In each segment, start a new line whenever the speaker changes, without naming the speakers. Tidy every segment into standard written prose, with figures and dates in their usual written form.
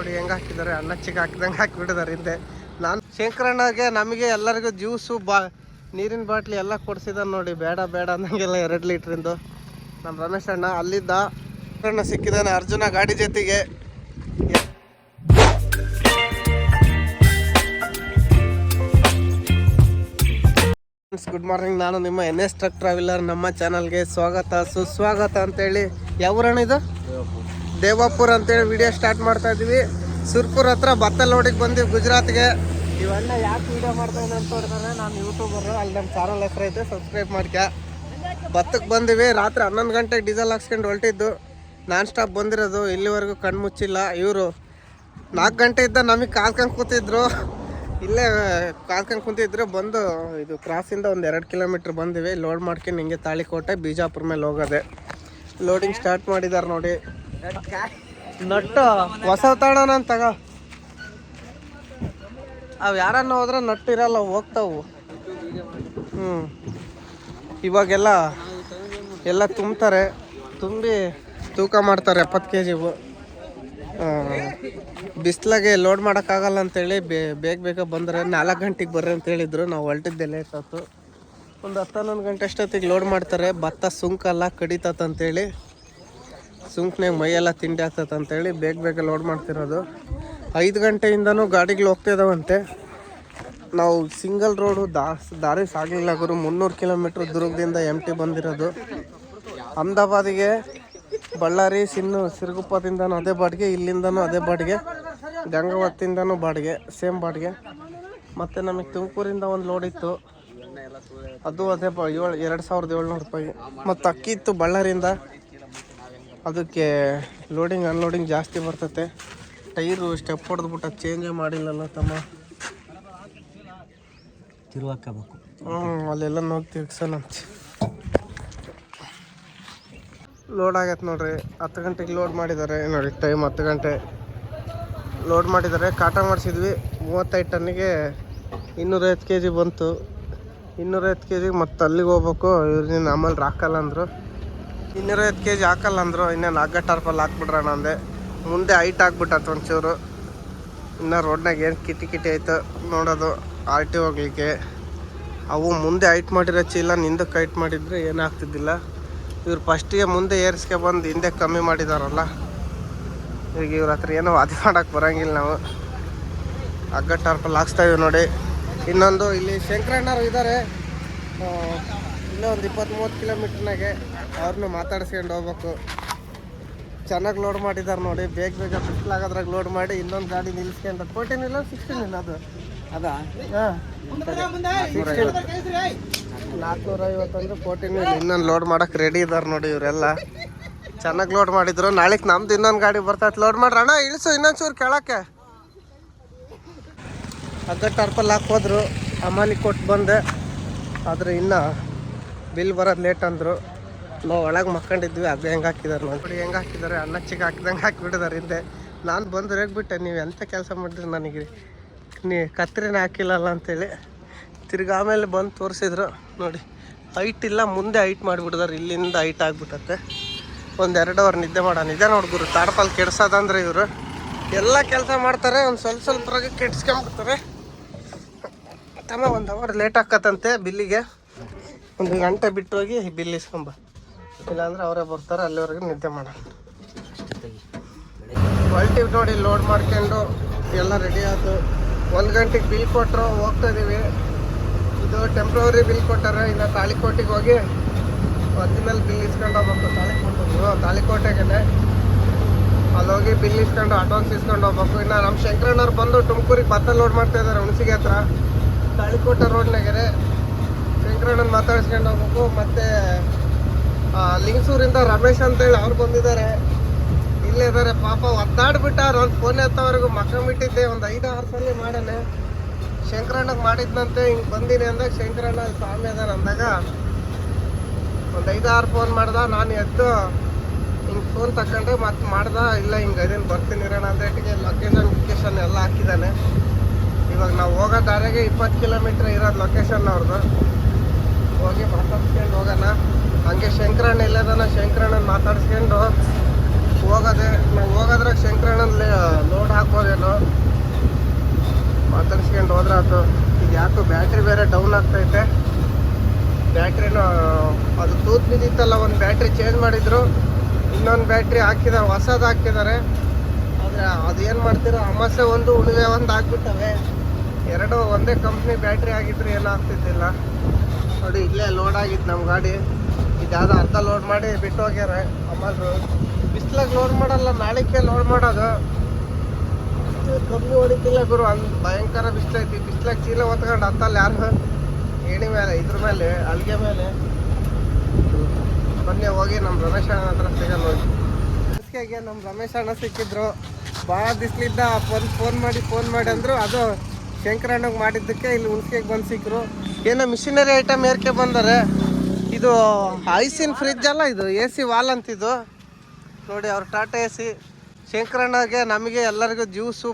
ನೋಡಿ ಹೆಂಗೆ ಹಾಕಿದ್ದಾರೆ, ಅನ್ನ ಚಿಕ್ಕ ಹಾಕಿದಂಗೆ ಹಾಕಿಬಿಟ್ಟಿದ್ದಾರೆ ಹಿಂದೆ. ನಾನು ಶಂಕರಣ್ಣಗೆ ನಮಗೆ ಎಲ್ಲರಿಗೂ ಜ್ಯೂಸು ನೀರಿನ ಬಾಟ್ಲಿ ಎಲ್ಲ ಕೊಡಿಸಿದಾನೆ ನೋಡಿ. ಬೇಡ ಬೇಡ ಅನ್ನಂಗೆಲ್ಲ 2 ಲೀಟ್ರಿಂದು. ನಮ್ಮ ರಮೇಶ್ ಅಣ್ಣ ಅಲ್ಲಿದ್ದ ಅಣ್ಣ ಸಿಕ್ಕಿದ್ದಾನೆ ಅರ್ಜುನ ಗಾಡಿ ಜೊತೆಗೆ. ಗುಡ್ ಮಾರ್ನಿಂಗ್, ನಾನು ನಿಮ್ಮ NS ಟ್ರಕ್ ಟ್ರಾವೆಲರ್. ನಮ್ಮ ಚಾನಲ್ಗೆ ಸ್ವಾಗತ ಸುಸ್ವಾಗತ ಅಂತೇಳಿ. ಯಾವೂರಣ್ಣ ಇದು? ದೇವಾಪುರ ಅಂತೇಳಿ ವಿಡಿಯೋ ಸ್ಟಾರ್ಟ್ ಮಾಡ್ತಾ ಇದ್ದೀವಿ. ಸುರ್ಪುರ್ ಹತ್ರ ಭತ್ತ ಲೋಡಿಗೆ ಬಂದಿವಿ ಗುಜರಾತ್ಗೆ. ಇವಣ್ಣ ಯಾಕೆ ವಿಡಿಯೋ ಮಾಡ್ತಾ ಇದ್ದೀನಿ ಅಂತ ಹೇಳ್ತಾರೆ, ನಾನು ಯೂಟ್ಯೂಬರು. ಅಲ್ಲಿ ನಮ್ಮ ಚಾನಲ್ ಹೆಸರು ಐತೆ, ಸಬ್ಸ್ಕ್ರೈಬ್ ಮಾಡ್ಕ. ಭತ್ತಕ್ಕೆ ಬಂದಿವಿ. ರಾತ್ರಿ 11 ಗಂಟೆಗೆ ಡೀಸೆಲ್ ಹಾಕ್ಸ್ಕೊಂಡು ಹೊಲ್ಟಿದ್ದು. ನಾನ್ ಸ್ಟಾಪ್ ಬಂದಿರೋದು, ಇಲ್ಲಿವರೆಗೂ ಕಣ್ಣು ಮುಚ್ಚಿಲ್ಲ. ಇವರು 4 ಗಂಟೆ ಇದ್ದ ನಮಗೆ ಕಾದ್ಕೊಂಡು ಕೂತಿದ್ರು. ಇಲ್ಲೇ ಕಾದ್ಕೊಂಡು ಕುಂತಿದ್ರು. ಬಂದು ಇದು ಕ್ರಾಸಿಂದ ಒಂದು 2 ಕಿಲೋಮೀಟ್ರ್ ಬಂದಿವಿ. ಲೋಡ್ ಮಾಡ್ಕೊಂಡು ಹಿಂಗೆ ತಾಳಿಕೋಟೆ ಬಿಜಾಪುರ ಮೇಲೆ ಹೋಗೋದೆ. ಲೋಡಿಂಗ್ ಸ್ಟಾರ್ಟ್ ಮಾಡಿದ್ದಾರೆ ನೋಡಿ. ನಟ್ಟು ಹೊಸ ತಗೋಣ ತಗ. ಅವು ಯಾರನ್ನ ಹೋದ್ರೆ ನಟ್ಟು ಇರಲ್ಲ, ಹೋಗ್ತಾವು. ಇವಾಗೆಲ್ಲ ತುಂಬ್ತಾರೆ. ತುಂಬಿ ತೂಕ ಮಾಡ್ತಾರೆ 70 kg. ಬಿಸ್ಲಾಗೆ ಲೋಡ್ ಮಾಡೋಕ್ಕಾಗಲ್ಲ ಅಂತೇಳಿ ಬೇಗ ಬಂದರೆ 4 ಗಂಟೆಗೆ ಬರ್ರಿ ಅಂತ ಹೇಳಿದ್ರು. ನಾವು ಹೊಲ್ಟಿದ್ದೆ ಲೇಟ್ ಆಯ್ತು. ಒಂದು 10-11 ಗಂಟೆ ಅಷ್ಟೊತ್ತಿಗೆ ಲೋಡ್ ಮಾಡ್ತಾರೆ. ಭತ್ತ ಸುಂಕಲ್ಲ ಕಡಿತಂತೇಳಿ, ಸುಂಕ್ನಾಗ ಮೈಯೆಲ್ಲ ತಿಂಡಿ ಆಗ್ತದಂತೇಳಿ ಬೇಗ ಲೋಡ್ ಮಾಡ್ತಿರೋದು. 5 ಗಂಟೆಯಿಂದನೂ ಗಾಡಿಗಳು ಹೋಗ್ತಿದ್ದಾವಂತೆ. ನಾವು ಸಿಂಗಲ್ ರೋಡು ದಾರಿ ಸಾಗಲಿಲ್ಲ ಗುರು. 300 ಕಿಲೋಮೀಟ್ರ್ ದುರ್ಗದಿಂದ MT ಬಂದಿರೋದು. ಅಹಮದಾಬಾದಿಗೆ ಬಳ್ಳಾರಿ ಸಿರುಗುಪ್ಪದಿಂದನೂ ಅದೇ ಬಾಡಿಗೆ, ಇಲ್ಲಿಂದನೂ ಅದೇ ಬಾಡಿಗೆ, ಗಂಗಾವತಿಯಿಂದನೂ ಬಾಡಿಗೆ, ಸೇಮ್ ಬಾಡಿಗೆ. ಮತ್ತು ನಮಗೆ ತುಮಕೂರಿಂದ ಒಂದು ಲೋಡ್ ಇತ್ತು, ಅದು ಅದೇ 2700 ರೂಪಾಯಿ. ಮತ್ತು ಅಕ್ಕಿ ಇತ್ತು ಬಳ್ಳಾರಿಯಿಂದ, ಅದಕ್ಕೆ ಲೋಡಿಂಗ್ ಅನ್ಲೋಡಿಂಗ್ ಜಾಸ್ತಿ ಬರ್ತತೆ. ಟೈರು ಸ್ಟೆಪ್ ಹೊಡೆದ್ಬಿಟ್ಟು ಚೇಂಜೇ ಮಾಡಿಲ್ಲಲ್ಲ ತಮ್ಮ. ತಿರುವಾಕಬೇಕು. ಅಲ್ಲೆಲ್ಲ ನೋಡಿ ತಿರ್ಗ್ಸೋಣ. ಲೋಡ್ ಆಗೈತೆ ನೋಡ್ರಿ. 10 ಗಂಟೆಗೆ ಲೋಡ್ ಮಾಡಿದ್ದಾರೆ ನೋಡಿ. ಟೈಮ್ 10 ಗಂಟೆ ಲೋಡ್ ಮಾಡಿದ್ದಾರೆ. ಕಾಟ ಮಾಡಿಸಿದ್ವಿ. 35 ಟನ್ನಿಗೆ 250 kg ಬಂತು. 250 kg ಮತ್ತು ಅಲ್ಲಿಗೆ ಹೋಗ್ಬೇಕು. ಇವ್ರು ಆಮೇಲೆ ಹಾಕಲ್ಲ ಅಂದರು. 250 kg ಹಾಕಲ್ಲ ಅಂದರು. ಇನ್ನೇನು ಹಗ್ಗ ಟಾರ್ಪಲ್ಲಿ ಹಾಕ್ಬಿಡ್ರೋಣ ಅಂದೆ. ಮುಂದೆ ಹೈಟ್ ಆಗ್ಬಿಟ್ಟತ್ತು ಒಂಚೂರು. ಇನ್ನು ರೋಡ್ನಾಗ ಏನು ಕಿಟಿ ಆಯ್ತು ನೋಡೋದು. RT ಹೋಗ್ಲಿಕ್ಕೆ ಅವು ಮುಂದೆ ಹೈಟ್ ಮಾಡಿರೋ ಚೀಲ ಹಿಂದಕ್ಕೆ ಹೈಟ್ ಮಾಡಿದರೆ ಏನಾಗ್ತಿದ್ದಿಲ್ಲ. ಇವ್ರು ಫಸ್ಟಿಗೆ ಮುಂದೆ ಏರಿಸ್ಕೆ ಬಂದು ಹಿಂದೆ ಕಮ್ಮಿ ಮಾಡಿದಾರಲ್ಲ. ಈಗ ಇವ್ರ ಹತ್ರ ಏನೋ ವಾದಿ ಮಾಡೋಕ್ಕೆ ಬರೋಂಗಿಲ್ಲ. ನಾವು ಹಗ್ಗ ಟಾರ್ಪಲ್ಲಿ ಹಾಕ್ಸ್ತಾಯಿವಿ ನೋಡಿ. ಇನ್ನೊಂದು ಇಲ್ಲಿ ಶಂಕರಣ್ಣರು ಇದ್ದಾರೆ, ಇನ್ನೂ ಒಂದು 20-30 ಕಿಲೋಮೀಟ್ರ್ನಾಗೆ. ಅವ್ರನ್ನೂ ಮಾತಾಡ್ಸ್ಕೊಂಡು ಹೋಗ್ಬೇಕು. ಚೆನ್ನಾಗಿ ಲೋಡ್ ಮಾಡಿದ್ದಾರೆ ನೋಡಿ. ಬೇಗ ಬಿಸಿಲಾಗೋದ್ರಾಗ ಲೋಡ್ ಮಾಡಿ ಇನ್ನೊಂದು ಗಾಡಿ ನಿಲ್ಲಿಸ್ಕೊಂಡು 14 ಇಲ್ಲ 16 ಇಲ್ಲ ಅದು ಅದಾ? ಹಾಂ, 450 ಅಂದ್ರೆ 14 ಇಲ್ಲ. ಇನ್ನೊಂದು ಲೋಡ್ ಮಾಡೋಕೆ ರೆಡಿ ಇದ್ದಾರೆ ನೋಡಿ ಇವರೆಲ್ಲ. ಚೆನ್ನಾಗಿ ಲೋಡ್ ಮಾಡಿದ್ರು. ನಾಳೆಗೆ ನಮ್ದು ಇನ್ನೊಂದು ಗಾಡಿ ಬರ್ತೈತೆ. ಲೋಡ್ ಮಾಡ್ರಿ ಅಣ್ಣ, ಇಳಿಸು ಇನ್ನೊಂಚೂರು ಕೆಳಕ್ಕೆ. ಹಗ್ಗ ಟಾರ್ಪಲ್ಲಿ ಹಾಕೋದ್ರು. ಅಮಾನಿ ಕೊಟ್ಟು ಬಂದೆ. ಆದರೆ ಇನ್ನೂ ಬಿಲ್ ಬರೋದು ಲೇಟ್ ಅಂದರು. ನಾವು ಒಳಗೆ ಮಕ್ಕೊಂಡಿದ್ವಿ. ಹಗ್ಗ ಹೆಂಗೆ ಹಾಕಿದ್ದಾರೆ ನೋಡಿ. ಹೆಂಗೆ ಹಾಕಿದ್ದಾರೆ, ಅನ್ನ ಚಿಕ್ಕ ಹಾಕಿದಂಗೆ ಹಾಕಿಬಿಟ್ಟಿದ್ದಾರೆ ಹಿಂದೆ. ನಾನು ಬಂದು ರೇಗ್ಬಿಟ್ಟೆ, ನೀವು ಎಂಥ ಕೆಲಸ ಮಾಡಿದ್ರಿ, ನನಗೆ ಕತ್ರಿನ ಹಾಕಿಲ್ಲಲ್ಲ ಅಂತೇಳಿ. ತಿರ್ಗಿ ಆಮೇಲೆ ಬಂದು ತೋರಿಸಿದ್ರು ನೋಡಿ. ಹೈಟ್ ಇಲ್ಲ, ಮುಂದೆ ಹೈಟ್ ಮಾಡಿಬಿಟ್ಟಿದ್ದಾರೆ. ಇಲ್ಲಿಂದ ಹೈಟ್ ಆಗಿಬಿಟ್ಟತ್ತೆ. ಒಂದು 2 ಅವರ್ ನಿದ್ದೆ ಮಾಡೋಣ. ನಿದ್ದೆ ನೋಡ್ಗುರು. ತಾಡಪಲ್ಲಿ ಕೆಡ್ಸೋದಂದ್ರೆ ಇವರು ಎಲ್ಲ ಕೆಲಸ ಮಾಡ್ತಾರೆ. ಒಂದು ಸ್ವಲ್ಪರಾಗೆ ಕೆಡ್ಸ್ಕೊಂಬಿಡ್ತಾರೆ. ತಮ್ಮ 1 ಅವರ್ ಲೇಟ್ ಆಕತ್ತಂತೆ ಬಿಲ್ಲಿಗೆ. 1 ಗಂಟೆ ಬಿಟ್ಟು ಹೋಗಿ ಬಿಲ್ ಇಸ್ಕೊಂಬ, ಇಲ್ಲಾಂದ್ರೆ ಅವರೇ ಬರ್ತಾರೆ. ಅಲ್ಲಿವರೆಗೆ ನಿದ್ದೆ ಮಾಡೋಣ. ಹೊಲ್ಟಿವಿ ನೋಡಿ. ಲೋಡ್ ಮಾಡ್ಕೊಂಡು ಎಲ್ಲ ರೆಡಿ ಆಯ್ತು. 1 ಗಂಟೆಗೆ ಬಿಲ್ ಕೊಟ್ಟರು. ಹೋಗ್ತಾ ಇದ್ದೀವಿ. ಇದು ಟೆಂಪ್ರವರಿ ಬಿಲ್ ಕೊಟ್ಟಾರೆ. ಇನ್ನು ತಾಳಿಕೋಟೆಗೆ ಹೋಗಿ ಒರಿಜಿನಲ್ ಬಿಲ್ ಇಸ್ಕೊಂಡು ಹೋಗ್ಬೇಕು. ತಾಳಿಕೋಟೆಗೆ ಅಲ್ಲಿ ಹೋಗಿ ಬಿಲ್ ಇಸ್ಕೊಂಡು ಅಡ್ವಾನ್ಸ್ ಇಸ್ಕೊಂಡು ಹೋಗ್ಬೇಕು. ಇನ್ನು ನಮ್ಮ ಶಂಕರಣ್ಣವ್ರು ಬಂದು ತುಮಕೂರಿಗೆ ಭತ್ತ ಲೋಡ್ ಮಾಡ್ತಾ ಇದ್ದಾರೆ ಹುಣಸಿಗೆ ಹತ್ರ. ತಾಳಿಕೋಟೆ ರೋಡ್ನಾಗೆ ಶಂಕರಣ್ಣನ ಮಾತಾಡ್ಸ್ಕೊಂಡು ಹೋಗ್ಬೇಕು. ಮತ್ತು ಲಿಂಗಸೂರಿಂದ ರಮೇಶ್ ಅಂತೇಳಿ ಅವ್ರು ಬಂದಿದ್ದಾರೆ. ಇಲ್ಲೇ ಇದ್ದಾರೆ ಪಾಪ. ಒದ್ದಾಡ್ಬಿಟ್ಟಾರ. ಒಂದು ಫೋನ್ ಎತ್ತವರೆಗೂ ಮಕ್ಕಂಬಿಟ್ಟಿದ್ದೆ. ಒಂದು 5-6 ಸಲ ಮಾಡಾನೆ. ಶಂಕರಣ್ಣಗೆ ಮಾಡಿದ್ನಂತೆ. ಹಿಂಗೆ ಬಂದೀನಿ ಅಂದಾಗ ಶಂಕರಣ್ಣ ಸ್ವಾಮಿ ಅದಾನ ಅಂದಾಗ ಒಂದು 5-6 ಫೋನ್ ಮಾಡ್ದ. ನಾನು ಎದ್ದು ಹಿಂಗೆ ಫೋನ್ ತಗೊಂಡ್ರೆ ಮತ್ತೆ ಮಾಡ್ದೆ. ಇಲ್ಲ ಹಿಂಗೆ ಅದೇನು ಬರ್ತೀನಿ ಇರೋಣ ಅಂದೇಟಿಗೆ ಲೊಕೇಶನ್ ಎಲ್ಲ ಹಾಕಿದ್ದಾನೆ. ಇವಾಗ ನಾವು ಹೋಗೋ ದಾರಿಗೆ 20 ಕಿಲೋಮೀಟ್ರ್ ಇರೋದು ಲೊಕೇಶನ್ ಅವ್ರದ್ದು. ಹೋಗಿ ಮಾತಾಡ್ಸ್ಕೊಂಡು ಹೋಗೋಣ. ಹಂಗೆ ಶಂಕರಣ್ಣ ಇಲ್ಲದನ ಶಂಕರಣ್ಣನ ಮಾತಾಡ್ಸ್ಕೊಂಡು ನಾವು ಹೋಗೋದ್ರಾಗ ಶಂಕರಣ್ಣಲ್ಲಿ ಲೋಡ್ ಹಾಕೋದೇನೋ ಮಾತಾಡ್ಸ್ಕೊಂಡು ಹೋದ್ರೆ ಆಯ್ತು. ಇದು ಯಾಕೋ ಬ್ಯಾಟ್ರಿ ಬೇರೆ ಡೌನ್ ಆಗ್ತೈತೆ. ಬ್ಯಾಟ್ರಿನೂ ಅದು ತೂತ್ ಬಿದ್ದಿತ್ತಲ್ಲ, ಒಂದು ಬ್ಯಾಟ್ರಿ ಚೇಂಜ್ ಮಾಡಿದ್ರು, ಇನ್ನೊಂದು ಬ್ಯಾಟ್ರಿ ಹಾಕಿದ್ದಾರೆ, ಹೊಸದು ಹಾಕಿದ್ದಾರೆ. ಆದರೆ ಅದೇನು ಮಾಡ್ತೀರೋ ಅಮಾಸೆ ಒಂದು ಉಳಿವೆ ಒಂದು ಹಾಕ್ಬಿಟ್ಟವೆ. ಎರಡು ಒಂದೇ ಕಂಪ್ನಿ ಬ್ಯಾಟ್ರಿ ಆಗಿದ್ರೆ ಏನೂ ಆಗ್ತಿದ್ದಿಲ್ಲ. ನೋಡಿ ಇಲ್ಲೇ ಲೋಡ್ ಆಗಿತ್ತು ನಮ್ಮ ಗಾಡಿ. ಇದ್ಯಾವುದೋ ಅರ್ಧ ಲೋಡ್ ಮಾಡಿ ಬಿಟ್ಟು ಹೋಗ್ಯಾರ ಅಮ್ಮರು. ಬಿಸ್ಲಾಗ ಲೋಡ್ ಮಾಡಲ್ಲ, ನಾಳೆಗೆ ಲೋಡ್ ಮಾಡೋದು. ಕಮ್ಮಿ ಹೊಡಿತಿಲ್ಲ ಗುರು, ಭಯಂಕರ ಬಿಸ್ಲೈತಿ. ಬಿಸ್ಲಾಗ ಚೀಲ ಹೊತ್ಕೊಂಡು ಹತ್ತಲ್ಲ ಯಾರು, ಏಣಿ ಮೇಲೆ, ಇದ್ರ ಮೇಲೆ, ಅಲ್ಗೆ ಮೇಲೆ. ಮೊನ್ನೆ ಹೋಗಿ ನಮ್ಮ ರಮೇಶ್ ಅಣ್ಣ ಹತ್ರ ಸಿಗಲ್ಲ ಹೋಗಿ. ಬಿಸ್ಕೆಗೆ ನಮ್ಮ ರಮೇಶ್ ಅಣ್ಣ ಸಿಕ್ಕಿದ್ರು. ಭಾಳ ಬಿಸ್ಲಿದ್ದ ಫೋನ್ ಮಾಡಿ ಅಂದರು. ಅದು ಶಂಕರಣ್ಣಗೆ ಮಾಡಿದ್ದಕ್ಕೆ ಇಲ್ಲಿ ಹುಣ್ಸ್ಕೆಗೆ ಬಂದು ಸಿಕ್ಕರು. ಏನೋ ಮಿಷಿನರಿ ಐಟಮ್ ಏರ್ಕೆ ಬಂದರೆ. ಇದು ಐಸಿನ ಫ್ರಿಜ್ ಅಲ್ಲ, ಇದು AC ವಾಲ್ ಅಂತಿದ್ದು ನೋಡಿ. ಅವ್ರು ಟಾಟಾ AC. ಶಂಕರಣ್ಣಗೆ ನಮಗೆ ಎಲ್ಲರಿಗೂ ಜ್ಯೂಸು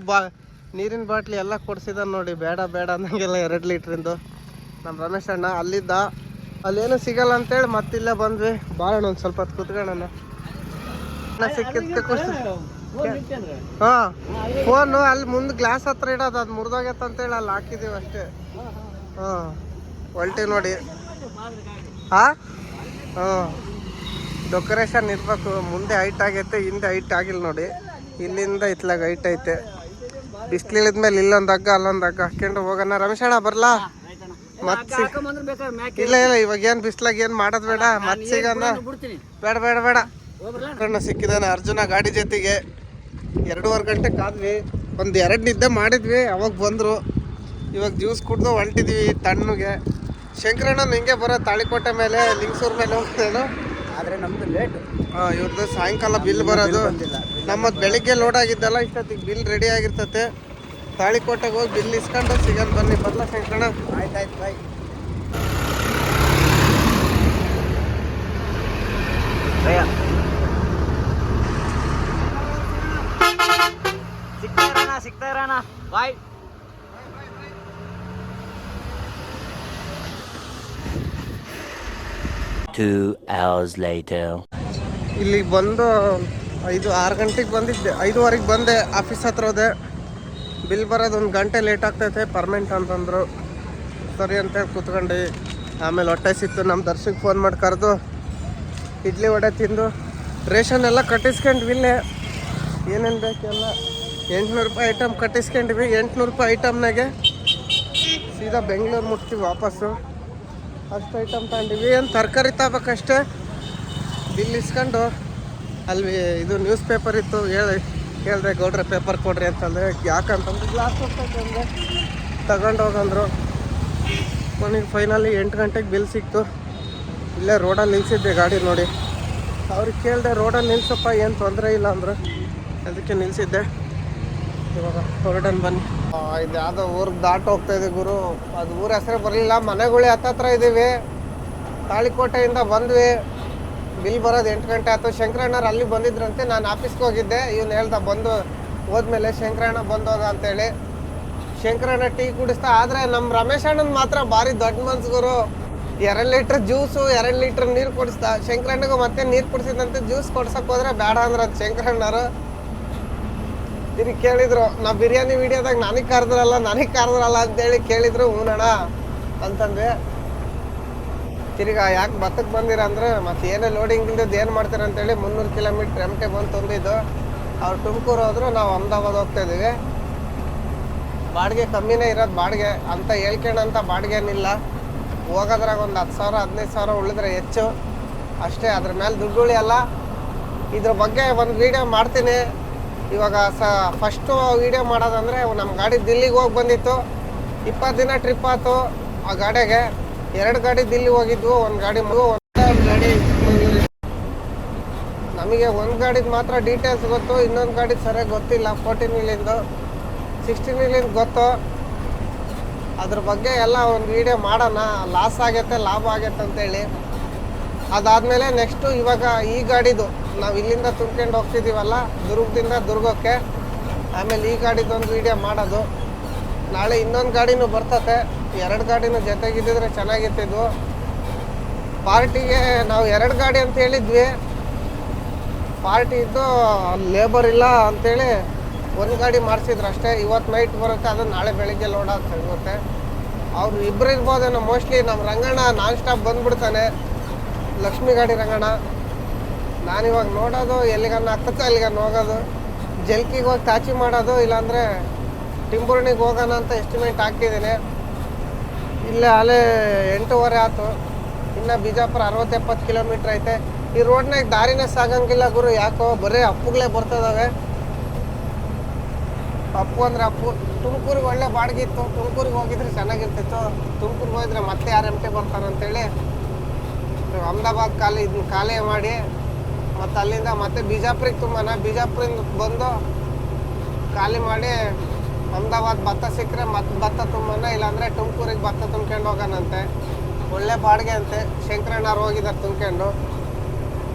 ನೀರಿನ ಬಾಟ್ಲಿ ಎಲ್ಲ ಕೊಡ್ಸಿದ ನೋಡಿ. ಬೇಡ ಅನ್ನಂಗೆಲ್ಲ 2 ಲೀಟ್ರಿಂದು. ನಮ್ಮ ರಮೇಶ್ ಅಣ್ಣ ಅಲ್ಲಿದ್ದ, ಅಲ್ಲೇನು ಸಿಗಲ್ಲ ಅಂತೇಳಿ ಮತ್ತಿಲ್ಲೇ ಬಂದ್ವಿ. ಬಾಳೋಣ ಒಂದು ಸ್ವಲ್ಪ ಹೊತ್ತು ಕುತ್ಕೊಳ್ಳೋಣ. ಸಿಕ್ಕಿದ್ಕೆ ಖುಷಿ. ಹಾಂ, ಫೋನು ಅಲ್ಲಿ ಮುಂದೆ ಗ್ಲಾಸ್ ಹತ್ರ ಇಡೋದು, ಅದು ಮುರಿದೋಗ್ಯತ್ತ ಅಂತೇಳಿ ಅಲ್ಲಿ ಹಾಕಿದ್ದೀವಿ ಅಷ್ಟೇ. ಹಾಂ, ಹೊಲ್ಟಿವಿ ನೋಡಿ. ಹಾಂ ಹಾಂ, ಡೆಕೋರೇಷನ್ ಇರಬೇಕು. ಮುಂದೆ ಹೈಟ್ ಆಗೈತೆ, ಹಿಂದೆ ಹೈಟ್ ಆಗಿಲ್ಲ ನೋಡಿ. ಇಲ್ಲಿಂದ ಇತ್ಲಾಗ ಹೈಟ್ ಐತೆ. ಬಿಸ್ಲಿಳಿದ್ಮೇಲೆ ಇಲ್ಲೊಂದು ಹಗ್ಗ ಅಲ್ಲೊಂದು ಹಗ್ಗ ಹಾಕ್ಕೊಂಡು ಹೋಗೋಣ. ರಮೇಶ್ ಅಣ್ಣ ಬರ್ಲಾ? ಮತ್ತೆ ಇಲ್ಲ ಇವಾಗ ಏನು ಬಿಸ್ಲಾಗ ಏನು ಮಾಡೋದು ಬೇಡ. ಮತ್ತೆ ಸಿಗೋಣ. ಬೇಡ ಅಣ್ಣ ಸಿಕ್ಕಿದಾನೆ ಅರ್ಜುನ ಗಾಡಿ ಜೊತೆಗೆ. 2.5 ಗಂಟೆ ಕಾದ್ವಿ. ಒಂದು 2 ನಿದ್ದೆ ಮಾಡಿದ್ವಿ, ಅವಾಗ ಬಂದರು. ಇವಾಗ ಜ್ಯೂಸ್ ಕುಡ್ದು ಹೊಲ್ಟಿದ್ವಿ ತಣ್ಣಗೆ. ಶಂಕರಣ್ಣನ ಹಿಂಗೆ ಬರೋ ತಾಳಿಕೋಟೆ ಮೇಲೆ, ಲಿಂಗಸೂರು ಮೇಲೆ ಹೋಗ್ತೇನು.
ಆದರೆ ನಮ್ಮದು ಲೇಟ್.
ಹಾಂ, ಇವ್ರದ್ದು ಸಾಯಂಕಾಲ ಬಿಲ್ ಬರೋದು. ನಮ್ಮದು ಬೆಳಿಗ್ಗೆ ಲೋಡ್ ಆಗಿದ್ದಲ್ಲ, ಇಷ್ಟೊತ್ತಿಗೆ ಬಿಲ್ ರೆಡಿ ಆಗಿರ್ತತೆ. ತಾಳಿಕೋಟೆಗೆ ಹೋಗಿ ಬಿಲ್ ಇಸ್ಕೊಂಡು ಸಿಗೋದು. ಬನ್ನಿ, ಬರಲ್ಲ ಶಂಕರಣ್ಣ?
ಆಯ್ತು ಬಾಯ್. ಸಿಗ್ತಾ ಇರೋಣ ಬಾಯ್.
ಇಲ್ಲಿಗೆ ಬಂದು 5-6 ಗಂಟೆಗೆ ಬಂದಿದ್ದೆ. 5:15 ಬಂದೆ. ಆಫೀಸ್ ಹತ್ರ ಹೋದೆ. ಬಿಲ್ ಬರೋದು 1 ಗಂಟೆ ಲೇಟ್ ಆಗ್ತೈತೆ ಪರ್ಮೆಂಟ್ ಅಂತಂದರು. ಸರಿ ಅಂತೇಳಿ ಕೂತ್ಕೊಂಡು ಆಮೇಲೆ ಹೊಟ್ಟೆ ಸಿಕ್ತು. ನಮ್ಮ ದರ್ಶಿಗೆ ಫೋನ್ ಮಾಡಿ ಕರೆದು ಇಡ್ಲಿ ವಡೆ ತಿಂದು ರೇಷನ್ ಎಲ್ಲ ಕಟ್ಟಿಸ್ಕೊಂಡ್ವಿ. ಇಲ್ಲೇ ಏನೇನು ಬೇಕೆಲ್ಲ 800 ರೂಪಾಯಿ ಐಟಮ್ ಕಟ್ಟಿಸ್ಕೊಂಡ್ವಿ. 800 ರೂಪಾಯಿ ಐಟಮ್ನಾಗೆ ಸೀದಾ ಬೆಂಗಳೂರು ಮುಟ್ತೀವಿ ವಾಪಸ್ಸು. ಅಷ್ಟು ಐಟಮ್ ತಗೊಂಡಿವಿ. ಏನು ತರಕಾರಿ ತಗೋಬೇಕಷ್ಟೇ. ಬಿಲ್ ಇಸ್ಕೊಂಡು ಅಲ್ಲಿ ಇದು ನ್ಯೂಸ್ ಪೇಪರ್ ಇತ್ತು. ಹೇಳಿದೆ ಗೌಡ್ರೆ ಪೇಪರ್ ಕೊಡ್ರಿ ಅಂತಂದರೆ. ಯಾಕಂತಂದ್ರೆ ಗ್ಲಾಸ್ ಹೋಗ್ತಂದ್ರೆ ತಗೊಂಡು ಹೋಗಂದ್ರು. ಕೊನೆಗೆ ಫೈನಲಿ 8 ಗಂಟೆಗೆ ಬಿಲ್ ಸಿಕ್ತು. ಇಲ್ಲೇ ರೋಡಲ್ಲಿ ನಿಲ್ಲಿಸಿದ್ದೆ ಗಾಡಿ ನೋಡಿ. ಅವ್ರಿಗೆ ಕೇಳಿದೆ, ರೋಡಲ್ಲಿ ನಿಲ್ಸಪ್ಪ, ಏನು ತೊಂದರೆ ಇಲ್ಲ ಅಂದರು. ಅದಕ್ಕೆ ನಿಲ್ಲಿಸಿದ್ದೆ. ಇವಾಗ ಹೊರಡನ್ ಬನ್ನಿ. ಇದು ಯಾವುದೋ ಊರಿಗೆ ದಾಟ್ ಹೋಗ್ತಾಯಿದೆ ಗುರು. ಅದು ಊರ ಹೆಸರೇ ಬರಲಿಲ್ಲ. ಮನೆಗಳೇ ಹತ್ತತ್ರ ಇದ್ದೀವಿ. ತಾಳಿಕೋಟೆಯಿಂದ ಬಂದ್ವಿ. ಬಿಲ್ ಬರೋದು 8 ಗಂಟೆ ಆಯ್ತು. ಶಂಕರಣ್ಣವ್ರು ಅಲ್ಲಿ ಬಂದಿದ್ರಂತೆ. ನಾನು ಆಫೀಸ್ಗೆ ಹೋಗಿದ್ದೆ. ಇವನು ಹೇಳ್ದ ಬಂದು ಹೋದ್ಮೇಲೆ ಶಂಕರಣ್ಣ ಬಂದೋದ ಅಂತೇಳಿ. ಶಂಕರಣ್ಣ ಟೀ ಕುಡಿಸ್ತಾ. ಆದರೆ ನಮ್ಮ ರಮೇಶ್ ಅಣ್ಣನ ಮಾತ್ರ ಭಾರಿ ದೊಡ್ಡ ಮನ್ಸುಗುರು. 2 ಲೀಟ್ರ್ ಜ್ಯೂಸು, 2 ಲೀಟ್ರ್ ನೀರು ಕೊಡಿಸ್ತಾ. ಶಂಕರಣ್ಣಗೂ ಮತ್ತೆ ನೀರು ಕುಡಿಸಿದಂತೆ. ಜ್ಯೂಸ್ ಕೊಡ್ಸಕ್ಕೆ ಹೋದ್ರೆ ಬೇಡ ಅಂದ್ರೆ ಅದು ಶಂಕರಣ್ಣರು ತಿರುಗಿ ಕೇಳಿದ್ರು. ನಾ ಬಿರಿಯಾನಿ ವಿಡಿಯೋದಾಗ ನನಗೆ ಕರೆದ್ರಲ್ಲ ಅಂತೇಳಿ ಕೇಳಿದ್ರು. ಹೂನಣ್ಣ ಅಂತಂದ್ವಿ. ತಿರ್ಗಿ ಯಾಕೆ ಬತ್ತಕ್ಕೆ ಬಂದಿರ ಅಂದರೆ ಮತ್ತೆ ಏನೇ ಲೋಡಿಂಗ್ ಇಲ್ದಿದ್ದು ಏನು ಮಾಡ್ತೀರ ಅಂತೇಳಿ 300 ಕಿಲೋಮೀಟ್ರ್ MT ಬಂದು ತಂದಿದ್ದು. ಅವ್ರು ತುಮಕೂರು ಹೋದ್ರು, ನಾವು ಅಹಮದಾಬಾದ್ ಹೋಗ್ತಾಯಿದ್ದೀವಿ. ಬಾಡಿಗೆ ಕಮ್ಮಿನೇ ಇರೋದು. ಬಾಡಿಗೆ ಅಂತ ಹೇಳ್ಕೊಂಡಂತ ಬಾಡಿಗೆ ಏನಿಲ್ಲ. ಹೋಗೋದ್ರಾಗ ಒಂದು 10,000 15,000 ಉಳಿದ್ರೆ ಹೆಚ್ಚು ಅಷ್ಟೇ. ಅದ್ರ ಮೇಲೆ ದುಡ್ಡು ಉಳಿಯಲ್ಲ. ಇದ್ರ ಬಗ್ಗೆ ಒಂದು ವೀಡಿಯೋ ಮಾಡ್ತೀನಿ. ಇವಾಗ ಫಸ್ಟು ವೀಡಿಯೋ ಮಾಡೋದಂದರೆ ನಮ್ಮ ಗಾಡಿ ದಿಲ್ಲಿಗೆ ಹೋಗಿ ಬಂದಿತ್ತು. 20 ದಿನ ಟ್ರಿಪ್ ಆಯ್ತು ಆ ಗಾಡಿಗೆ. 2 ಗಾಡಿ ದಿಲ್ಲಿ ಹೋಗಿದ್ವು. ಒಂದು ಗಾಡಿ ನಮಗೆ ಒಂದು ಗಾಡಿದು ಮಾತ್ರ ಡೀಟೇಲ್ಸ್ ಗೊತ್ತು. ಇನ್ನೊಂದು ಗಾಡಿ ಸರಿಯಾಗಿ ಗೊತ್ತಿಲ್ಲ. 14 ವೀಲಿಂದು 16 ವೀಲಿಂದ ಗೊತ್ತು. ಅದ್ರ ಬಗ್ಗೆ ಎಲ್ಲ ಒಂದು ವೀಡಿಯೋ ಮಾಡೋಣ. ಲಾಸ್ ಆಗೈತೆ ಲಾಭ ಆಗೈತೆ ಅಂತೇಳಿ. ಅದಾದಮೇಲೆ ನೆಕ್ಸ್ಟು ಇವಾಗ ಈ ಗಾಡಿದು ನಾವು ಇಲ್ಲಿಂದ ತುಂಬ್ಕೊಂಡು ಹೋಗ್ತಿದ್ದೀವಲ್ಲ ದುರ್ಗದಿಂದ ದುರ್ಗಕ್ಕೆ. ಆಮೇಲೆ ಈ ಗಾಡಿದೊಂದು ವೀಡಿಯೋ ಮಾಡೋದು. ನಾಳೆ ಇನ್ನೊಂದು ಗಾಡಿನೂ ಬರ್ತತೆ. 2 ಗಾಡಿನೂ ಜೊತೆಗಿದ್ದಿದ್ರೆ ಚೆನ್ನಾಗಿತ್ತಿದ್ವು. ಪಾರ್ಟಿಗೆ ನಾವು 2 ಗಾಡಿ ಅಂತ ಹೇಳಿದ್ವಿ. ಪಾರ್ಟಿ ಇದ್ದು ಲೇಬರ್ ಇಲ್ಲ ಅಂತೇಳಿ ಒಂದು ಗಾಡಿ ಮಾಡಿಸಿದ್ರು ಅಷ್ಟೇ. ಇವತ್ತು ನೈಟ್ ಬರುತ್ತೆ, ಅದು ನಾಳೆ ಬೆಳಿಗ್ಗೆ ಲೋಡ್ ಆಗುತ್ತೆ. ಅವ್ರು ಇಬ್ಬರು ಇರ್ಬೋದೇನೋ ಮೋಸ್ಟ್ಲಿ. ನಮ್ಮ ರಂಗಣ್ಣ ನಾನ್ ಸ್ಟಾಪ್ ಬಂದ್ಬಿಡ್ತಾನೆ, ಲಕ್ಷ್ಮಿ ಗಾಡಿ ರಂಗಣ್ಣ. ನಾನಿವಾಗ ನೋಡೋದು ಎಲ್ಲಿಗನ್ನ ಆಗ್ತದೆ ಅಲ್ಲಿಗನ್ನ ಹೋಗೋದು, ಜಲ್ಕಿಗೆ ಹೋಗಿ ತಾಚಿ ಮಾಡೋದು, ಇಲ್ಲಾಂದರೆ ಟಿಂಬೂರ್ಣಿಗೆ ಹೋಗೋಣ ಅಂತ ಎಸ್ಟಿಮೇಟ್ ಹಾಕಿದ್ದೀನಿ. ಇಲ್ಲೇ ಅಲ್ಲೇ 8:30 ಆಯ್ತು. ಇನ್ನು ಬಿಜಾಪುರ 60-70 ಕಿಲೋಮೀಟ್ರ್ ಐತೆ. ಈ ರೋಡ್ನಾಗ ದಾರಿನೇ ಸಾಗಂಗಿಲ್ಲ ಗುರು, ಯಾಕೋ ಬರೀ ಅಪ್ಪುಗಳೇ ಬರ್ತದವೆ. ಅಪ್ಪು ಅಂದರೆ ಅಪ್ಪು. ತುಮಕೂರಿಗೆ ಒಳ್ಳೆ ಬಾಡಿಗೆ ಇತ್ತು, ತುಮಕೂರಿಗೆ ಹೋಗಿದ್ರೆ ಚೆನ್ನಾಗಿರ್ತಿತ್ತು. ತುಮಕೂರಿಗೆ ಹೋಗಿದ್ರೆ ಮತ್ತೆ RMT ಬರ್ತಾರಂತೇಳಿ ಅಹಮದಾಬಾದ್ ಖಾಲಿ ಮಾಡಿ ಮತ್ತು ಅಲ್ಲಿಂದ ಮತ್ತೆ ಬಿಜಾಪುರಿಗೆ ತುಂಬಾನ, ಬಿಜಾಪುರಿಂದ ಬಂದು ಖಾಲಿ ಮಾಡಿ ಅಹಮದಾಬಾದ್ ಭತ್ತ ಸಿಕ್ಕರೆ ಮತ್ತೆ ಭತ್ತ ತುಂಬಾನ, ಇಲ್ಲಾಂದರೆ ತುಮಕೂರಿಗೆ ಭತ್ತ ತುಂಬ್ಕೊಂಡು ಹೋಗೋಣಂತೆ. ಒಳ್ಳೆ ಬಾಡಿಗೆ ಅಂತೆ. ಶಂಕರಣ್ಣವ್ರು ಹೋಗಿದ್ದಾರೆ ತುಂಬ್ಕೊಂಡು.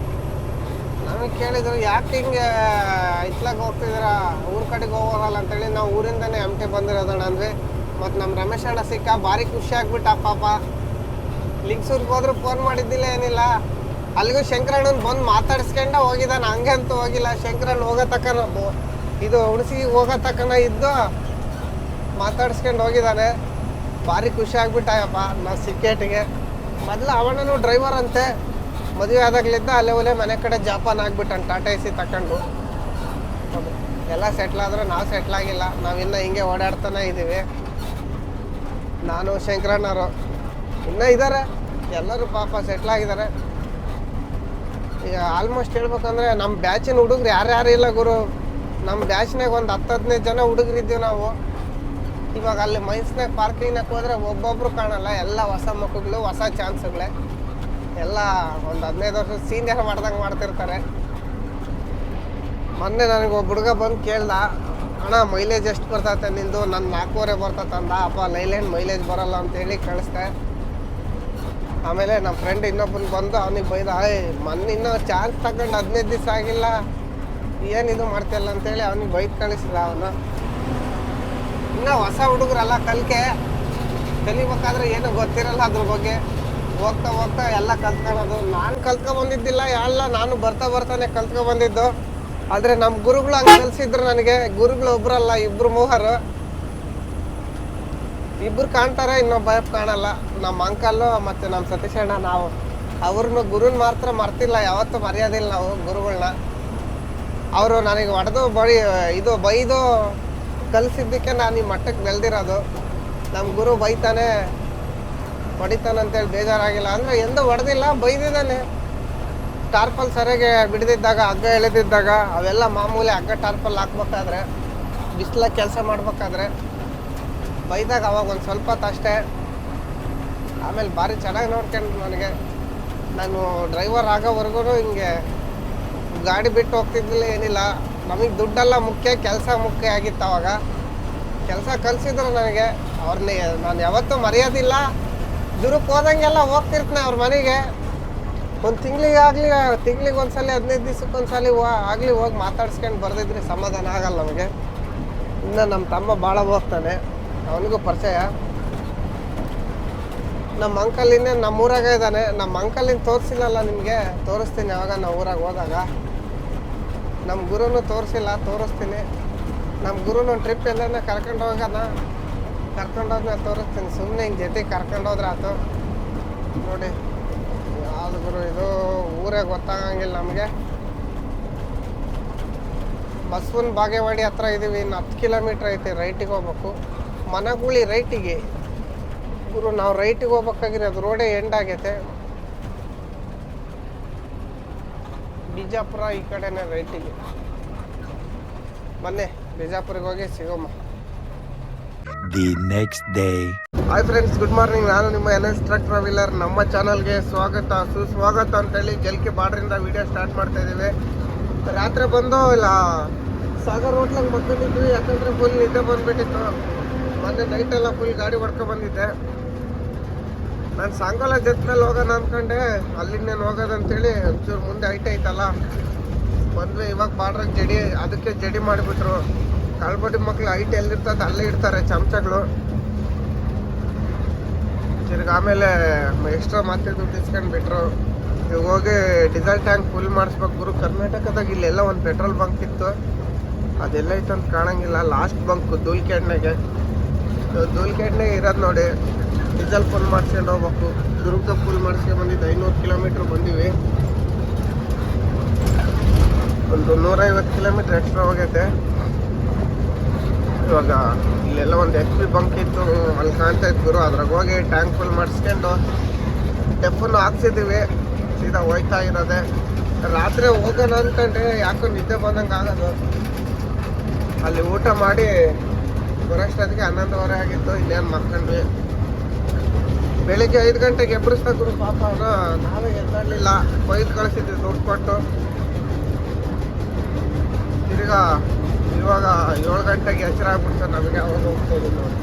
ನಮಗೆ ಕೇಳಿದ್ರು ಯಾಕೆ ಹಿಂಗೆ ಇತ್ಲಾಗ ಹೋಗ್ತಿದ್ದೀರ, ಊರ ಕಡೆಗೆ ಹೋಗೋರಲ್ಲ ಅಂತೇಳಿ. ನಾವು ಊರಿಂದನೇ MT ಬಂದಿರೋದಣ್ಣ ಅಂದ್ವಿ. ಮತ್ತು ನಮ್ಮ ರಮೇಶ್ ಅಣ್ಣ ಸಿಕ್ಕ, ಭಾರಿ ಖುಷಿ ಆಗ್ಬಿಟ್ಟ ಪಾಪ. ಲಿಂಗ್ಸೂರ್ಗೆ ಹೋದ್ರು ಫೋನ್ ಮಾಡಿದ್ದಿಲ್ಲ ಏನಿಲ್ಲ. ಅಲ್ಲಿಗೂ ಶಂಕರಣ್ಣನ ಬಂದು ಮಾತಾಡಿಸ್ಕೊಂಡ ಹೋಗಿದ್ದಾನೆ, ಹಂಗೆ ಅಂತೂ ಹೋಗಿಲ್ಲ. ಶಂಕರಣ್ಣ ಹೋಗೋ ತಕ್ಕನ ಇದು ಹುಣಸಿಗೆ ಹೋಗೋ ತಕ್ಕನ ಇದ್ದು ಮಾತಾಡಿಸ್ಕೊಂಡು ಹೋಗಿದ್ದಾನೆ. ಭಾರಿ ಖುಷಿ ಆಗ್ಬಿಟ್ಟಯಪ್ಪ ನಾವು ಸಿಕ್ಕೇಟಿಗೆ. ಮೊದಲು ಅವಣ್ಣನು ಡ್ರೈವರ್ ಅಂತೆ, ಮದುವೆ ಆದಾಗಲಿದ್ದ ಅಲ್ಲೇ ಒಲೆ ಮನೆ ಕಡೆ ಜಾಪಾನ್ ಆಗ್ಬಿಟ್ಟನು ಟಾಟಾ AC ತಗೊಂಡು. ಎಲ್ಲ ಸೆಟ್ಲಾದರೂ ನಾವು ಸೆಟ್ಲಾಗಿಲ್ಲ, ನಾವಿನ್ನೂ ಹಿಂಗೆ ಓಡಾಡ್ತಾನೆ ಇದ್ದೀವಿ. ನಾನು ಶಂಕರಣ್ಣವರು ಇನ್ನೂ ಇದ್ದಾರೆ, ಎಲ್ಲರೂ ಪಾಪ ಸೆಟ್ಲಾಗಿದ್ದಾರೆ. ಈಗ ಆಲ್ಮೋಸ್ಟ್ ಹೇಳ್ಬೇಕಂದ್ರೆ ನಮ್ಮ ಬ್ಯಾಚಿನ ಹುಡುಗರು ಯಾರ್ಯಾರು ಇಲ್ಲ ಗುರು. ನಮ್ಮ ಬ್ಯಾಚ್ನಾಗ ಒಂದು 10-15 ಜನ ಹುಡುಗರಿದ್ದೀವಿ ನಾವು. ಇವಾಗ ಅಲ್ಲಿ ಮೈನ್ಸ್ನಾಗ ಪಾರ್ಕಿಂಗ್ನಾಗ ಹೋದ್ರೆ ಒಬ್ಬೊಬ್ರು ಕಾಣಲ್ಲ, ಎಲ್ಲ ಹೊಸ ಮಕ್ಕಳು, ಹೊಸ ಚಾನ್ಸ್ಗಳೇ. ಎಲ್ಲ ಒಂದು 15 ವರ್ಷದ ಸೀನಿಯರ್ ಮಾಡ್ದಂಗೆ ಮಾಡ್ತಿರ್ತಾರೆ. ಮೊನ್ನೆ ನನಗೆ ಒಬ್ಬ ಹುಡುಗ ಬಂದು ಕೇಳ್ದ, ಅಣ್ಣ ಮೈಲೇಜ್ ಎಷ್ಟು ಬರ್ತೈತೆ ನಿಂದು? ನನ್ನ 4.5 ಬರ್ತೈತೆ ಅಂದ. ಅಪ್ಪ ಲೈಲ್ಯಾಂಡ್ ಮೈಲೇಜ್ ಬರೋಲ್ಲ ಅಂತೇಳಿ ಕಳಿಸ್ದೆ. ಆಮೇಲೆ ನಮ್ಮ ಫ್ರೆಂಡ್ ಇನ್ನೊಬ್ಬನ ಬಂದು ಅವನಿಗೆ ಬೈದ, ಮೊನ್ನೆ ಇನ್ನೂ ಚಾನ್ಸ್ ತಗೊಂಡು 15 ದಿವಸ ಆಗಿಲ್ಲ, ಏನಿದು ಮಾಡ್ತಿಲ್ಲ ಅಂತೇಳಿ ಅವನಿಗೆ ಬೈದು ಕಳಿಸಿದ. ಅವನು ಇನ್ನೂ ಹೊಸ ಹುಡುಗರಲ್ಲ, ಕಲಿಬೇಕಾದ್ರೆ ಏನೂ ಗೊತ್ತಿರಲ್ಲ ಅದ್ರ ಬಗ್ಗೆ. ಹೋಗ್ತಾ ಹೋಗ್ತಾ ಎಲ್ಲ ಕಲ್ತ್ಕೊಳ್ಳೋದು. ನಾನು ಕಲ್ತ್ಕೊಬಂದಿದ್ದಿಲ್ಲ, ಎಲ್ಲ ನಾನು ಬರ್ತಾನೆ ಕಲ್ತ್ಕೊಬಂದಿದ್ದು. ಆದರೆ ನಮ್ಮ ಗುರುಗಳು ಹಂಗೆ ಕಲಿಸಿದ್ರು ನನಗೆ. ಗುರುಗಳು ಒಬ್ರಲ್ಲ, 2-3 ಇಬ್ಬರು ಕಾಣ್ತಾರೆ, ಇನ್ನೊಬ್ಬ ಕಾಣಲ್ಲ. ನಮ್ಮ ಅಂಕಲ್ಲು ಮತ್ತು ನಮ್ಮ ಸತೀಶ್ ಅಣ್ಣ, ನಾವು ಅವ್ರನ್ನ ಗುರುನ ಮಾತ್ರ ಮರ್ತಿಲ್ಲ, ಯಾವತ್ತೂ ಮರೆಯೋದಿಲ್ಲ ನಾವು ಗುರುಗಳನ್ನ. ಅವರು ನನಗೆ ಹೊಡೆದು ಬೈದು ಕಲಿಸಿದ್ದಕ್ಕೆ ನಾನು ಈ ಮಟ್ಟಕ್ಕೆ ಬೆಳೆದಿರೋದು. ನಮ್ಮ ಗುರು ಬೈತಾನೆ ಹೊಡಿತಾನಂತೇಳಿ ಬೇಜಾರಾಗಿಲ್ಲ. ಅಂದರೆ ಎಂದೂ ಹೊಡೆದಿಲ್ಲ, ಬೈದಿದ್ದಾನೆ. ಟಾರ್ಪಲ್ ಸರಿಯಾಗಿ ಬಿಡದಿದ್ದಾಗ, ಹಗ್ಗ ಎಳೆದಿದ್ದಾಗ, ಅವೆಲ್ಲ ಮಾಮೂಲಿ. ಹಗ್ಗ ಟಾರ್ಪಲ್ ಹಾಕ್ಬೇಕಾದ್ರೆ, ಬಿಸಿಲಾಗ ಕೆಲಸ ಮಾಡ್ಬೇಕಾದ್ರೆ ಬೈದಾಗ ಅವಾಗ ಒಂದು ಸ್ವಲ್ಪ ಹೊತ್ತು ಅಷ್ಟೇ. ಆಮೇಲೆ ಭಾರಿ ಚೆನ್ನಾಗಿ ನೋಡ್ಕೊಂಡು ನನಗೆ. ನಾನು ಡ್ರೈವರ್ ಆಗೋವರೆಗೂ ಹಿಂಗೆ ಗಾಡಿ ಬಿಟ್ಟು ಹೋಗ್ತಿದ್ದಿಲ್ಲ, ಏನಿಲ್ಲ. ನಮಗೆ ದುಡ್ಡೆಲ್ಲ ಮುಖ್ಯ, ಕೆಲಸ ಮುಖ್ಯ ಆಗಿತ್ತು ಅವಾಗ. ಕೆಲಸ ಕಲಿಸಿದ್ರು ನನಗೆ. ಅವ್ರನ್ನೇ ನಾನು ಯಾವತ್ತೂ ಮರೆಯೋದಿಲ್ಲ. ದುರುಕ್ಕೆ ಹೋದಂಗೆಲ್ಲ ಹೋಗ್ತಿರ್ತೀನಿ ಅವ್ರ ಮನೆಗೆ. ಒಂದು ತಿಂಗಳಿಗೆ ಒಂದ್ಸಲ, 15 ದಿವ್ಸಕ್ಕೊಂದ್ಸಲ ಆಗಲಿ ಹೋಗಿ ಮಾತಾಡ್ಸ್ಕೊಂಡು ಬರ್ದಿದ್ರೆ ಸಮಾಧಾನ ಆಗಲ್ಲ ನಮಗೆ. ಇನ್ನು ನಮ್ಮ ತಮ್ಮ ಭಾಳ ಹೋಗ್ತಾನೆ, ಅವನಿಗೂ ಪರಿಚಯ. ನಮ್ಮ ಅಂಕಲ್ ಇನ್ನೇ ನಮ್ಮ ಊರಾಗ ಇದ್ದಾನೆ. ನಮ್ಮ ಅಂಕಲಿನ ತೋರಿಸಿಲ್ಲಲ್ಲ ನಿಮಗೆ, ತೋರಿಸ್ತೀನಿ ಯಾವಾಗ ನಾವು ಊರಾಗ ಹೋದಾಗ. ನಮ್ಮ ಗುರುನು ತೋರಿಸ್ತೀನಿ. ನಮ್ಮ ಗುರುನ ಟ್ರಿಪ್ ಎಲ್ಲನ ಕರ್ಕೊಂಡೋದ್ಮೇಲೆ ತೋರಿಸ್ತೀನಿ. ಸುಮ್ಮನೆ ಹಿಂಗೆ ಜೊತೆಗೆ ಕರ್ಕೊಂಡೋದ್ರೆ ಆಯ್ತು. ನೋಡಿ ಯಾವ್ದು ಗುರು ಇದು, ಊರೇ ಗೊತ್ತಾಗಂಗಿಲ್ಲ ನಮಗೆ. ಬಸವನ ಬಾಗೇವಾಡಿ ಹತ್ರ ಇದ್ದೀವಿ. ಇನ್ನು 10 ಕಿಲೋಮೀಟ್ರ್ ಐತೆ, ರೈಟಿಗೆ ಹೋಗ್ಬೇಕು. ಮನಗೂಳಿ ರೈಟಿಗೆ ಗುರು, ನಾವು ರೈಟಿಗೆ ಹೋಗ್ಬೇಕಾಗಿರೋದು ರೋಡೇ ಎಂಡ್ ಆಗೈತೆ. ಬಿಜಾಪುರ ಈ ಕಡೆನೇ ರೈಟಿಗೆ. ಬನ್ನಿ ಬಿಜಾಪುರಿಗೆ ಹೋಗಿ ಸಿಗೋಮ್ಮ.
The next day.
Hi friends, good morning. ನಾನು ನಿಮ್ಮ NS ಟ್ರಕ್ ಟ್ರಾವೆಲರ್. ನಮ್ಮ ಚಾನಲ್ಗೆ ಸುಸ್ವಾಗತ ಅಂತೇಳಿ ಜಲ್ಕಿ ಬಾರ್ಡ್ರಿಂದ ವಿಡಿಯೋ ಸ್ಟಾರ್ಟ್ ಮಾಡ್ತಾ ಇದ್ದೀವಿ. ರಾತ್ರಿ ಬಂದು ಇಲ್ಲ ಸಾಗರ್ ಹೋಟ್ಲಾಗ ಮಕ್ಕೊಂಡಿದ್ವಿ, ಯಾಕಂದರೆ ಫುಲ್ ನಿದ್ದೆ ಬಂದುಬಿಟ್ಟಿತ್ತು. ಮೊನ್ನೆ ನೈಟೆಲ್ಲ ಫುಲ್ ಗಾಡಿ ಹೊಡ್ಕೊ ಬಂದಿದ್ದೆ. ನಾನು ಸಾಯಂಕಾಲ ಜೊತೆ ಮೇಲೆ ಹೋಗೋಣ ಅಂದ್ಕೊಂಡೆ, ಅಲ್ಲಿಂದೇನು ಹೋಗೋದಂತೇಳಿ ಒಂಚೂರು ಮುಂದೆ ಐತಲ್ಲ ಬಂದ್ವಿ. ಇವಾಗ ಬಾರ್ಡ್ರಾಗ ಅದಕ್ಕೆ ಜಡಿ ಮಾಡಿಬಿಟ್ರು. ಕಳ್ಬಡಿ ಮಕ್ಳು ಎಲ್ಲಿರ್ತದೆ ಅಲ್ಲೇ ಇಡ್ತಾರೆ ಚಮಚಗಳು. ತಿರ್ಗಿ ಆಮೇಲೆ ಎಕ್ಸ್ಟ್ರಾ ಮತ್ತೆ ದುಡ್ಡು ಇಸ್ಕೊಂಡು ಬಿಟ್ರು. ಇವಾಗ ಹೋಗಿ ಡೀಸೆಲ್ ಟ್ಯಾಂಕ್ ಫುಲ್ ಮಾಡಿಸ್ಬೇಕು ಗುರು. ಕರ್ನಾಟಕದಾಗ ಇಲ್ಲೆಲ್ಲ ಒಂದು ಪೆಟ್ರೋಲ್ ಬಂಕ್ ಇತ್ತು, ಅದೆಲ್ಲ ಐತೆ ಅಂತ ಕಾಣಂಗಿಲ್ಲ. ಲಾಸ್ಟ್ ಬಂಕ್ ಧೂಲ್ಖೇಡ್ನಾಗೆ ಇರೋದು ನೋಡಿ. ಡೀಸೆಲ್ ಫುಲ್ ಮಾಡಿಸ್ಕೊಂಡು ಹೋಗ್ಬೇಕು. ದುರ್ಗದಾಗ ಫುಲ್ ಮಾಡಿಸ್ಕೊಂಡು ಬಂದಿದ್ದು 500 ಕಿಲೋಮೀಟ್ರ್ ಬಂದಿವಿ. ಒಂದು 150 ಕಿಲೋಮೀಟ್ರ್ ಎಕ್ಸ್ಟ್ರಾ ಹೋಗೈತೆ. ಇವಾಗ ಇಲ್ಲೆಲ್ಲ ಒಂದು HP ಬಂಕ್ ಇತ್ತು, ಅಲ್ಲಿ ಕಾಣ್ತಾ ಇತ್ತು ಗುರು. ಅದ್ರಾಗ ಹೋಗಿ ಟ್ಯಾಂಕ್ ಫುಲ್ ಮಾಡಿಸ್ಕೊಂಡು ಡೆಫನ್ನು ಹಾಕ್ಸಿದ್ದೀವಿ. ಸೀದಾ ಹೋಯ್ತಾ ಇರೋದೆ. ರಾತ್ರಿ ಹೋಗೋಣ ಅಂದ್ಕೊಂಡ್ರೆ ಯಾಕೋ ನಿದ್ದೆ ಬಂದಂಗೆ ಆಗೋದು. ಅಲ್ಲಿ ಊಟ ಮಾಡಿ ಬರೋಷ್ಟೊತ್ತಿಗೆ 11:30 ಆಗಿತ್ತು. ಇನ್ನೇನು ಮಲ್ಕೊಂಡ್ವಿ. ಬೆಳಿಗ್ಗೆ 5 ಗಂಟೆಗೆ ಎಬ್ಬರಿಸ್ತಾ ಗುರು ಪಾಪ ಅವನು. ನಾವೇ ಎದ್ದಾಡಲಿಲ್ಲ, ಕೊಯ್ದು ಕಳಿಸಿದ್ವಿ ದುಡ್ಡು ಕೊಟ್ಟು. ತಿರ್ಗಾ ಇವಾಗ 7 ಗಂಟೆಗೆ ಎಚ್ಚರ ಆಗ್ಬಿಡ್ತು ನಮಗೆ. ಅವಾಗ ಹೋಗ್ತಾ ಇದ್ದೀವಿ ನೋಡಿ.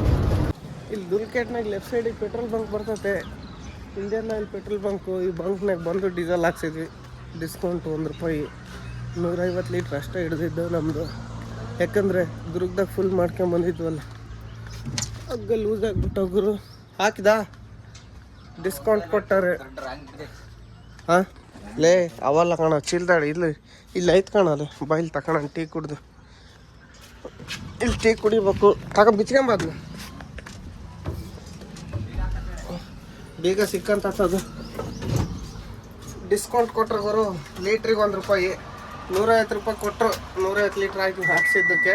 ಇಲ್ಲಿ ಧೂಲ್ಖೇಡ್ನಾಗ ಲೆಫ್ಟ್ ಸೈಡಿಗೆ ಪೆಟ್ರೋಲ್ ಬಂಕ್ ಬರ್ತೈತೆ, ಇಂಡಿಯನ್ ಆಯಿಲ್ ಪೆಟ್ರೋಲ್ ಬಂಕು. ಈ ಬಂಕ್ನಾಗ ಬಂದು ಡೀಸೆಲ್ ಹಾಕ್ಸಿದ್ವಿ. ಡಿಸ್ಕೌಂಟ್ ₹1, 150 ಲೀಟ್ರ್ ಅಷ್ಟೇ ಹಿಡಿದಿದ್ದು ನಮ್ಮದು. ಯಾಕಂದರೆ ದುರ್ಗದಾಗ ಫುಲ್ ಮಾಡ್ಕೊಂಬಂದಿದ್ವಲ್ಲ, ಹಗ್ಗ ಲೂಸ್ ಆಗಿಬಿಟ್ಟು ಗುರು. ಹಾಕಿದಾ ಡಿಸ್ಕೌಂಟ್ ಕೊಟ್ಟಾರೆ. ಹಾಂ ಲೇ ಅವಲ್ಲ ಕಣ, ಚೀಲ್ದಾಡಿ ಇಲ್ಲಿ ಐತೆ ಕಣ. ಅಲ್ಲಿ ಬಾಯಿಲ್ ತಗೋಣ ಟೀ ಕುಡ್ದು. ಇಲ್ಲಿ ಟೀ ಕುಡಿಬೇಕು. ಬಿಚ್ಕೊಂಬಾದ್ನು ಬೇಗ ಸಿಕ್ಕಂತದ್ದು. ಡಿಸ್ಕೌಂಟ್ ಕೊಟ್ರು ಗುರು. ಲೀಟ್ರಿಗೆ ₹1, 150 ರೂಪಾಯಿ ಕೊಟ್ಟರು. 150 ಲೀಟ್ರ್ ಆಯ್ತು ಹಾಕ್ಸಿದ್ದಕ್ಕೆ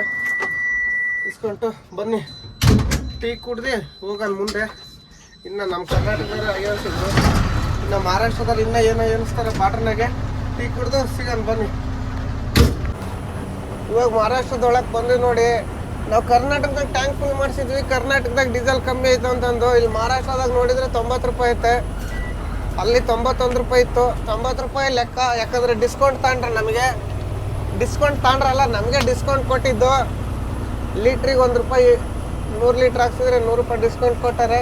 ಡಿಸ್ಕೌಂಟು. ಬನ್ನಿ ಟೀ ಕುಡ್ದು ಹೋಗೋಣ ಮುಂದೆ. ಇನ್ನು ನಮ್ಮ ಕರ್ನಾಟಕದಲ್ಲಿ ಅನಿಸಿದ್ರು, ಇನ್ನು ಮಹಾರಾಷ್ಟ್ರದಲ್ಲಿ ಇನ್ನೂ ಏನೋ ಏನಿಸ್ತಾರೆ ಬಾಟ್ರ್ನಾಗೆ. ಟೀ ಕುಡ್ದು ಸಿಗೋಣ ಬನ್ನಿ. ಇವಾಗ ಮಹಾರಾಷ್ಟ್ರದೊಳಗೆ ಬಂದು ನೋಡಿ. ನಾವು ಕರ್ನಾಟಕದಾಗ ಟ್ಯಾಂಕ್ ಫುಲ್ ಮಾಡಿಸಿದ್ವಿ. ಕರ್ನಾಟಕದಾಗ ಡೀಸೆಲ್ ಕಮ್ಮಿ ಐತೆ ಅಂತಂದು. ಇಲ್ಲಿ ಮಹಾರಾಷ್ಟ್ರದಾಗ ನೋಡಿದರೆ ₹90 ಐತೆ. ಅಲ್ಲಿ ₹91 ಇತ್ತು. ₹90 ಲೆಕ್ಕ. ಯಾಕಂದರೆ ಡಿಸ್ಕೌಂಟ್ ತಗೊಂಡ್ರೆ ನಮಗೆ, ಡಿಸ್ಕೌಂಟ್ ತಗೊಂಡ್ರಲ್ಲ ನಮಗೆ ಡಿಸ್ಕೌಂಟ್ ಕೊಟ್ಟಿದ್ದು. ಲೀಟ್ರಿಗೆ ₹1, 100 ಲೀಟ್ರ್ ಹಾಕ್ಸಿದ್ರೆ ₹100 ಡಿಸ್ಕೌಂಟ್ ಕೊಟ್ಟಾರೆ.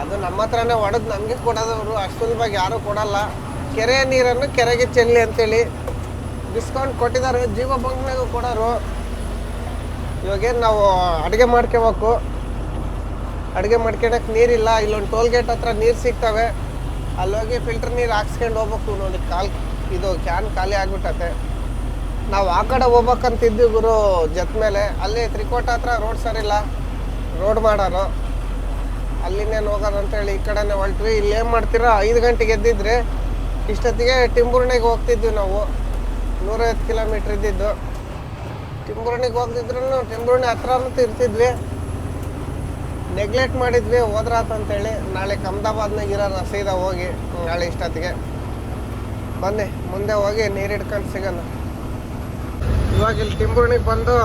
ಅದು ನಮ್ಮ ಹತ್ರನೇ ಹೊಡೆದು ನಮಗೆ ಕೊಡೋದವರು. ಅಷ್ಟು ಸುಲಭವಾಗಿ ಯಾರೂ ಕೊಡಲ್ಲ. ಕೆರೆಯ ನೀರನ್ನು ಕೆರೆಗೆ ಚೆಲ್ಲಿ ಅಂತೇಳಿ ಡಿಸ್ಕೌಂಟ್ ಕೊಟ್ಟಿದ್ದಾರೆ. ಜೀವ ಬಂಕ್ನಾಗೂ ಕೊಡೋರು. ಇವಾಗೇನು ನಾವು ಅಡುಗೆ ಮಾಡ್ಕೋಬೇಕು. ಅಡುಗೆ ಮಾಡ್ಕೊಳಕ್ಕೆ ನೀರಿಲ್ಲ. ಇಲ್ಲೊಂದು ಟೋಲ್ ಗೇಟ್ ಹತ್ರ ನೀರು ಸಿಗ್ತವೆ. ಅಲ್ಲೋಗಿ ಫಿಲ್ಟರ್ ನೀರು ಹಾಕ್ಸ್ಕೊಂಡು ಹೋಗ್ಬೇಕು ನೋಡಿ. ಇದು ಕ್ಯಾನ್ ಖಾಲಿ ಆಗಿಬಿಟ್ಟತೆ. ನಾವು ಆ ಕಡೆ ಹೋಗ್ಬೇಕಂತಿದ್ವಿ ಗುರು ಜತ್ ಮೇಲೆ. ಅಲ್ಲಿ ತ್ರಿಕೋಟ ಹತ್ರ ರೋಡ್ ಸರಿಯಿಲ್ಲ, ರೋಡ್ ಮಾಡೋರು. ಅಲ್ಲಿನೇನು ಹೋಗೋಣ ಅಂತೇಳಿ ಈ ಕಡೆನೇ ಹೊಲ್ಟ್ವಿ. ಇಲ್ಲಿ ಏನು ಮಾಡ್ತೀರಾ, 5 ಗಂಟೆಗೆ ಎದ್ದಿದ್ರೆ ಇಷ್ಟೊತ್ತಿಗೆ ಟಿಂಬೂರ್ಣಿಗೆ ಹೋಗ್ತಿದ್ವಿ ನಾವು. 150 ಕಿಲೋಮೀಟ್ರ್ ಇದ್ದಿದ್ದು. ಟಿಂಬೂರ್ಣಿಗೆ ಹೋಗ್ತಿದ್ರು ಟಿಂಬೂರ್ಣಿ ಹತ್ರನೂ ಇರ್ತಿದ್ವಿ. ನೆಗ್ಲೆಕ್ಟ್ ಮಾಡಿದ್ವಿ, ಹೋದ್ರಾತಂತೇಳಿ. ನಾಳೆ ಅಹಮದಾಬಾದ್ನಾಗ ಇರೋಣ ಸೀದಾ ಹೋಗಿ. ನಾಳೆ ಇಷ್ಟೊತ್ತಿಗೆ ಬನ್ನಿ ಮುಂದೆ ಹೋಗಿ ನೀರು ಹಿಡ್ಕೊಂಡು ಸಿಗೋಣ. ಇವಾಗ ಇಲ್ಲಿ ಟಿಂಬೂರ್ಣಿಗೆ ಬಂದು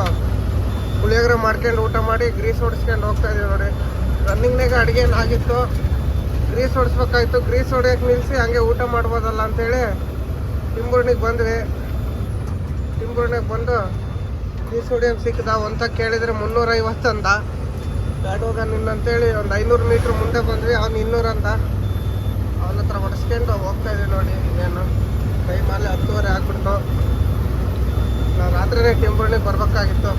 ಪುಳಿಯೋಗರೆ ಮಾಡ್ಕೊಂಡು ಊಟ ಮಾಡಿ ಗ್ರೀಸ್ ಹೊಡಿಸ್ಕೊಂಡು ಹೋಗ್ತಾ ಇದೀವಿ ನೋಡಿ. ರನ್ನಿಂಗ್ನಾಗ ಅಡುಗೆ ಆಗಿತ್ತು, ಗ್ರೀಸ್ ಹೊಡಿಸ್ಬೇಕಾಯ್ತು. ಗ್ರೀಸ್ ಹೊಡಿಯೋಕೆ ನಿಲ್ಲಿಸಿ ಹಂಗೆ ಊಟ ಮಾಡ್ಬೋದಲ್ಲ ಅಂತೇಳಿ ಟಿಂಬೂರ್ಣಿಗೆ ಬಂದ್ವಿ. ಟಿಂಬೂರ್ಣಿಗೆ ಬಂದು ಗ್ರೀಸ್ ಹೊಡಿಯೋಕೆ ಸಿಕ್ಕದ ಅಂತ ಕೇಳಿದರೆ 350 ಅಂದ. ಗಾಡೋಗ ನಿನ್ನಂತೇಳಿ ಒಂದು 500 ಮೀಟ್ರ್ ಮುಂದೆ ಬಂದ್ವಿ. ಅವ್ನು 200 ಅಂದ. ಅವನ ಹತ್ರ ಹೊಡಿಸ್ಕೊಂಡು ಹೋಗ್ತಾ ಇದೀವಿ ನೋಡಿ. ಇನ್ನೇನು ಟೈಮಲ್ಲಿ 10:30 ಆಗ್ಬಿಡ್ತು. ನಾವು ರಾತ್ರಿನೇ ಟಿಂಬೂರ್ಣಿಗೆ ಬರ್ಬೇಕಾಗಿತ್ತು.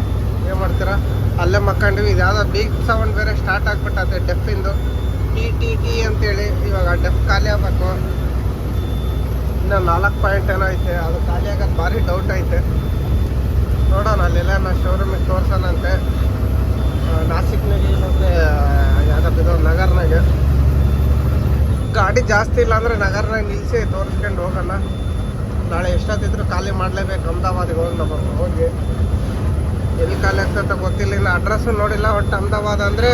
ಏನು ಮಾಡ್ತೀರಾ, ಅಲ್ಲೇ ಮಕ್ಕೊಂಡಿವಿ. ಇದು ಯಾವುದೋ ಬೀಗ್ ಸೌಂಡ್ ಬೇರೆ ಸ್ಟಾರ್ಟ್ ಆಗ್ಬಿಟ್ಟದೆ ಡೆಫಿಂದು. ಟಿ ಅಂತೇಳಿ. ಇವಾಗ ಡೆಫ್ ಖಾಲಿ ಆಗಬೇಕು. ಇನ್ನು 4 ಪಾಯಿಂಟ್ ಏನೋ ಐತೆ, ಅದು ಖಾಲಿ ಆಗೋದು ಭಾರಿ ಡೌಟ್ ಐತೆ. ನೋಡೋಣ ಅಲ್ಲೆಲ್ಲ ನಾವು ಶೋರೂಮಿಗೆ ತೋರ್ಸೋಣಂತೆ. ನಾಸಿಕ್ನಾಗೆ ಇಲ್ಲಂದ್ರೆ ಯಾವುದೋ ನಗರ್ನಾಗೆ. ಗಾಡಿ ಜಾಸ್ತಿ ಇಲ್ಲ ಅಂದರೆ ನಗರ್ನಾಗ ನಿಲ್ಲಿಸಿ ತೋರಿಸ್ಕೊಂಡು ಹೋಗೋಣ. ನಾಳೆ ಎಷ್ಟೊತ್ತಿದ್ರು ಖಾಲಿ ಮಾಡಲೇಬೇಕು. ಅಹಮದಾಬಾದಿಗೆ ಹೋಗಿ ನಾವು ಹೋಗಿ ಎಲ್ಲಿ ಖಾಲಿ ಆಗ್ತಂತ ಗೊತ್ತಿಲ್ಲ. ಇನ್ನು ಅಡ್ರೆಸ್ಸು ನೋಡಿಲ್ಲ. ಒಟ್ಟು ಅಹಮದಾಬಾದ್ ಅಂದರೆ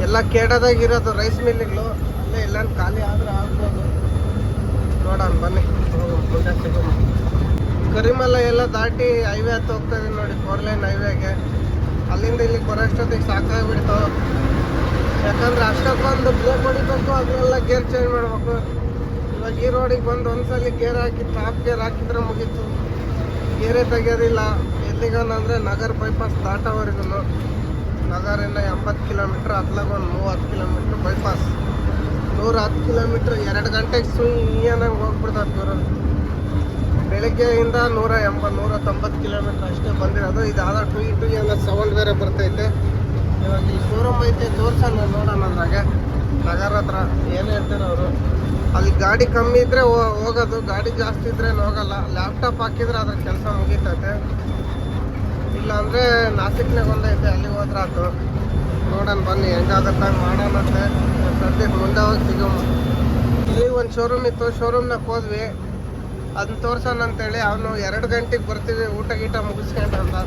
ಎಲ್ಲ ಕೇಡೋದಾಗ ಇರೋದು ರೈಸ್ ಮಿಲ್ಗಳು. ಅಲ್ಲೇ ಎಲ್ಲಾನು ಖಾಲಿ ಆದರೆ ಆಗ್ಬೋದು. ನೋಡೋಣ ಬನ್ನಿ ಮುಂದೆ ಸಿಗೋಣ. ಕರಿಮಲ ಎಲ್ಲ ದಾಟಿ ಹೈವೇ ಹತ್ತು ಹೋಗ್ತಾ ಇದೀನಿ ನೋಡಿ, 4 ಲೈನ್ ಹೈವೇಗೆ. ಅಲ್ಲಿಂದ ಇಲ್ಲಿಗೆ ಬರೋಷ್ಟೊತ್ತಿಗೆ ಸಾಕಾಗ್ಬಿಡ್ತು. ಯಾಕಂದರೆ ಅಷ್ಟೊಂದು ಬ್ರೇಕ್ ಹೊಡಿಬೇಕು, ಅದನ್ನೆಲ್ಲ ಗೇರ್ ಚೇಂಜ್ ಮಾಡಬೇಕು. ಇವಾಗ ಈ ರೋಡಿಗೆ ಬಂದು ಒಂದ್ಸಲ ಗೇರ್ ಹಾಕಿ ಟಾಪ್ ಗೇರ್ ಹಾಕಿದ್ರೆ ಮುಗೀತು. ಗೇರೇ ತೆಗೆಯೋದಿಲ್ಲ. ಎಲ್ಲಿಗಂದ್ರೆ ನಗರ ಬೈಪಾಸ್ ದಾಟೋವರೆಗೂ. ನಗರಿಂದ 80 ಕಿಲೋಮೀಟ್ರ್, ಅತ್ಲಾಗ ಒಂದು 30 ಕಿಲೋಮೀಟ್ರ್ ಬೈಪಾಸ್. 110 ಕಿಲೋಮೀಟ್ರ್ 2 ಗಂಟೆಗೆ ಸುಯ್ಯನಂಗೆ ಹೋಗ್ಬಿಡ್ತಾರೆ ದೂರ. ಬೆಳಗ್ಗೆಯಿಂದ 180-190 ಕಿಲೋಮೀಟ್ರ್ ಅಷ್ಟೇ ಬಂದಿರೋದು. ಇದು ಯಾವುದೋ ಟು ಅನ್ನೋ ಸೌಂಡ್ ಬೇರೆ ಬರ್ತೈತೆ. ಇವಾಗ ಇವಾಗ ಈ ಶೋರೂಮ್ ಐತೆ ತೋರ್ಸೋಣ ನೋಡೋಣ ಅದ್ರಾಗೆ ನಗರ ಹತ್ರ ಏನು ಹೇಳ್ತಾರೆ ಅವರು. ಅಲ್ಲಿ ಗಾಡಿ ಕಮ್ಮಿ ಇದ್ರೆ ಹೋಗೋದು, ಗಾಡಿ ಜಾಸ್ತಿ ಇದ್ರೆ ಹೋಗಲ್ಲ. ಲ್ಯಾಪ್ಟಾಪ್ ಹಾಕಿದ್ರೆ ಅದ್ರ ಕೆಲಸ ಮುಗೀತೈತೆ. ಇಲ್ಲ ಅಂದರೆ ನಾಸಿಕ್ನಾಗ ಒಂದೈತೆ, ಅಲ್ಲಿಗೆ ಹೋದ್ರೆ ಆಯ್ತು. ನೋಡೋಣ ಬನ್ನಿ ಹೆಂಗಾಗತ್ತ ಮಾಡೋಣಂತೆ. ಸದ್ಯಕ್ಕೆ ಮುಂದೆ ಹೋಗಿ ಸಿಗಮ್ಮ. ಇಲ್ಲಿ ಒಂದು ಶೋರೂಮ್ ಇತ್ತು, ಶೋರೂಮ್ನಾಗ ಹೋದ್ವಿ, ಅದನ್ನ ತೋರ್ಸೋಣ ಅಂತೇಳಿ. ಅವನು 2 ಗಂಟೆಗೆ ಬರ್ತೀವಿ ಊಟ ಗೀಟ ಮುಗಿಸ್ಕೊಂಡು ಅಂತ.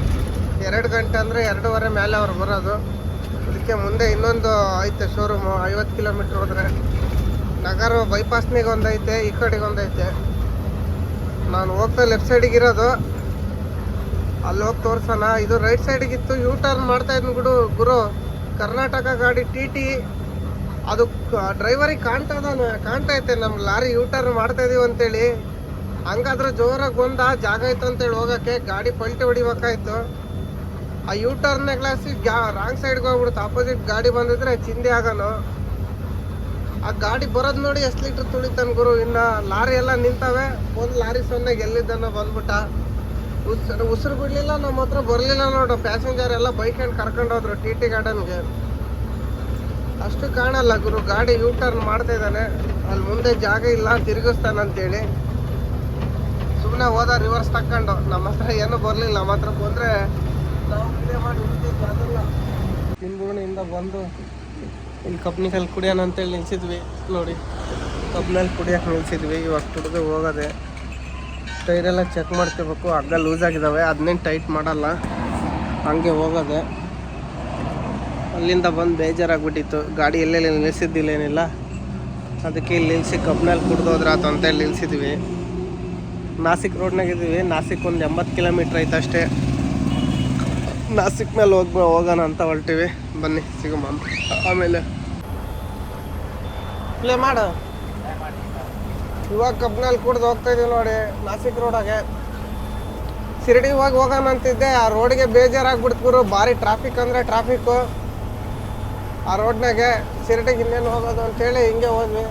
2 ಗಂಟೆ ಅಂದರೆ 2:15 ಮೇಲೆ ಅವ್ರು ಬರೋದು. ಅದಕ್ಕೆ ಮುಂದೆ ಇನ್ನೊಂದು ಐತೆ ಶೋರೂಮು, 50 ಕಿಲೋಮೀಟ್ರ್ ಹೋದ್ರೆ. ನಗರ ಬೈಪಾಸ್ನಿಗೆ ಒಂದೈತೆ, ಈ ಕಡೆಗೆ ಒಂದೈತೆ. ನಾನು ಹೋಗ್ತಾ ಲೆಫ್ಟ್ ಸೈಡಿಗೆ ಇರೋದು, ಅಲ್ಲಿ ಹೋಗಿ ತೋರ್ಸೋಣ. ಇದು ರೈಟ್ ಸೈಡಿಗಿತ್ತು, ಯೂ ಟರ್ನ್ ಮಾಡ್ತಾ ಇದ್ನು ಗುರು. ಕರ್ನಾಟಕ ಗಾಡಿ TT. ಅದು ಡ್ರೈವರಿಗೆ ಕಾಣ್ತೈತೆ ನಮ್ಮ ಲಾರಿ ಯೂ ಟರ್ನ್ ಮಾಡ್ತಾ ಇದೀವಿ ಅಂತೇಳಿ. ಹಂಗಾದ್ರೆ ಜೋರಾಗಿ ಬಂದ, ಜಾಗ ಇತ್ತು ಅಂತೇಳಿ ಹೋಗೋಕ್ಕೆ. ಗಾಡಿ ಪಲ್ಟಿ ಹೊಡಿಬೇಕಾಯ್ತು. ಆ ಯೂ ಟರ್ನ್ ಗ್ಲಾಸಿ ರಾಂಗ್ ಸೈಡ್ಗೆ ಹೋಗ್ಬಿಡುತ್ತೆ. ಆಪೋಸಿಟ್ ಗಾಡಿ ಬಂದಿದ್ರೆ ಚಿಂದಿ ಆಗೋನು. ಆ ಗಾಡಿ ಬರೋದು ನೋಡಿ ಎಷ್ಟು ಲೀಟ್ರ್ ತುಳಿತಾನೆ ಗುರು. ಇನ್ನು ಲಾರಿ ಎಲ್ಲ ನಿಂತವೆ. ಒಂದು ಲಾರಿ ಸೊನ್ನೆಗೆ ಎಲ್ಲಿದ್ದಾನೋ ಬಂದ್ಬಿಟ್ಟ. ಉಸಿರು ಬಿಡಲಿಲ್ಲ, ನಮ್ಮ ಹತ್ರ ಬರಲಿಲ್ಲ ನೋಡು. ಪ್ಯಾಸೆಂಜರ್ ಎಲ್ಲ ಬೈಕ್ ಹ್ಯಾಂಡ್ ಕರ್ಕೊಂಡು ಹೋದ್ರು TT ಗಾರ್ಡನ್ಗೆ. ಅಷ್ಟು ಕಾಣಲ್ಲ ಗುರು. ಗಾಡಿ ಯೂ ಟರ್ನ್ ಮಾಡ್ತಾ ಇದ್ದಾನೆ, ಅಲ್ಲಿ ಮುಂದೆ ಜಾಗ ಇಲ್ಲ, ತಿರುಗಿಸ್ತಾನಂತೇಳಿ ಸುಮ್ಮನೆ ಹೋದ ರಿವರ್ಸ್ ತಕ್ಕೊಂಡು. ನಮ್ಮ ಹತ್ರ ಏನೂ ಬರಲಿಲ್ಲ. ನಮ್ಮ ಹತ್ರ ಬಂದರೆ ನಾವು ಇದೇ ಮಾಡಿ ಹಿಡಿತಿದ್ವಿ. ಅದಲ್ಲ ನಿಂಬೂಣಿಯಿಂದ ಬಂದು ಇಲ್ಲಿ ಕಬ್ನಿಕಲ್ಲಿ ಕುಡಿಯೋಣ ಅಂತೇಳಿ ನಿಲ್ಸಿದ್ವಿ ನೋಡಿ. ಕಬ್ನಲ್ಲಿ ಕುಡಿಯೋಕೆ ನಿಲ್ಸಿದ್ವಿ. ಇವಾಗ ಕುಡಿದು ಹೋಗೋದೆ. ಟೈರೆಲ್ಲ ಚೆಕ್ ಮಾಡ್ಕೋಬೇಕು, ಹಗ್ಗ ಲೂಸ್ ಆಗಿದ್ದಾವೆ, ಅದನ್ನೇನು ಟೈಟ್ ಮಾಡಲ್ಲ, ಹಂಗೆ ಹೋಗೋದೆ. ಅಲ್ಲಿಂದ ಬಂದು ಬೇಜಾರಾಗ್ಬಿಟ್ಟಿತ್ತು. ಗಾಡಿ ಎಲ್ಲೆಲ್ಲಿ ನಿಲ್ಸಿದ್ದಿಲ್ಲ ಏನಿಲ್ಲ, ಅದಕ್ಕೆ ಇಲ್ಲಿ ನಿಲ್ಸಿ ಕಬ್ನಲ್ಲಿ ಕುಡ್ದೋದ್ರೆ ಆತು ಅಂತೇಳಿ ನಿಲ್ಸಿದ್ವಿ. ನಾಸಿಕ್ ರೋಡ್ನಾಗಿದ್ದೀವಿ. ನಾಸಿಕ್ ಒಂದು 80 ಕಿಲೋಮೀಟ್ರ್ ಐತೆ ಅಷ್ಟೇ. ನಾಸಿಕ್ ಮೇಲೆ ಹೋಗೋಣ ಅಂತ ಹೊರಟಿವಿ. ಬನ್ನಿ ಸಿಗಮ್ಮ. ಆಮೇಲೆ ಪ್ಲೇ ಮಾಡು. ಇವಾಗ ಕಬ್ನಲ್ಲಿ ಕುಡ್ದು ಹೋಗ್ತಾ ಇದೀವಿ ನೋಡಿ ನಾಸಿಕ್ ರೋಡಾಗೆ. ಶಿರಡಿ ಹೋಗೋಣ ಅಂತಿದ್ದೆ. ಆ ರೋಡ್ಗೆ ಬೇಜಾರಾಗ್ಬಿಡ್ತು ಗುರು. ಭಾರಿ ಟ್ರಾಫಿಕ್ ಅಂದರೆ ಟ್ರಾಫಿಕ್ಕು ಆ ರೋಡ್ನಾಗೆ. ಶಿರಡಿಗೆ ಇನ್ನೇನು ಹೋಗೋದು ಅಂತೇಳಿ ಹಿಂಗೆ ಹೋದ್ವಿ.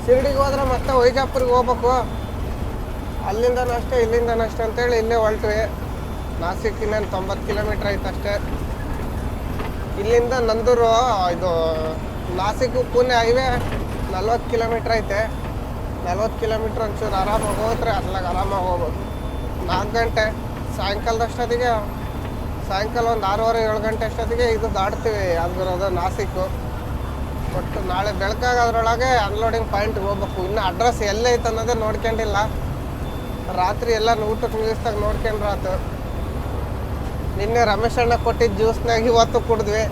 ಶಿರಡಿಗೆ ಹೋದ್ರೆ ಮತ್ತೆ ವೈಜಾಪುರಿಗೆ ಹೋಗ್ಬೇಕು. ಅಲ್ಲಿಂದನೂ ಅಷ್ಟೇ ಇಲ್ಲಿಂದನೂ ಅಷ್ಟೇ ಅಂತೇಳಿ ಇಲ್ಲೇ ಹೊರಟ್ವಿ. ನಾಸಿಕ್ ಇನ್ನೇನು 90 ಕಿಲೋಮೀಟ್ರ್ ಐತೆ ಅಷ್ಟೇ. ಇಲ್ಲಿಂದ ನಂದೂರು, ಇದು ನಾಸಿಕ್ ಪುಣೆ ಹೈವೇ 40 ಕಿಲೋಮೀಟ್ರ್ ಐತೆ. 40 ಕಿಲೋಮೀಟ್ರ್ ಒಂಚೂರು ಆರಾಮಾಗಿ ಹೋದ್ರೆ ಅದ್ಲಾಗ ಆರಾಮಾಗಿ ಹೋಗ್ಬೋದು. 4 ಗಂಟೆ ಸಾಯಂಕಾಲದಷ್ಟೊತ್ತಿಗೆ, ಸಾಯಂಕಾಲ ಒಂದು 6:30-7 ಗಂಟೆ ಅಷ್ಟೊತ್ತಿಗೆ ಇದು ದಾಟ್ತೀವಿ. ಅದು ಬರೋದು ನಾಸಿಕ್ಕು. ಒಟ್ಟು ನಾಳೆ ಬೆಳಕಾಗೋದ್ರೊಳಗೆ ಅನ್ಲೋಡಿಂಗ್ ಪಾಯಿಂಟ್ಗೆ ಹೋಗ್ಬೇಕು. ಇನ್ನು ಅಡ್ರೆಸ್ ಎಲ್ಲೈತೆ ಅನ್ನೋದೇ ನೋಡ್ಕೊಂಡಿಲ್ಲ. ರಾತ್ರಿ ಎಲ್ಲ ಊಟಕ್ಕೆ ಮುಗಿಸ್ದಾಗ ನೋಡ್ಕೊಂಡ್ರೆ ಆತು. ನಿನ್ನೆ ರಮೇಶ್ ಅಣ್ಣ ಕೊಟ್ಟಿದ್ದು ಜ್ಯೂಸ್ನಾಗ ಇವತ್ತು ಕುಡಿದ್ವಿ.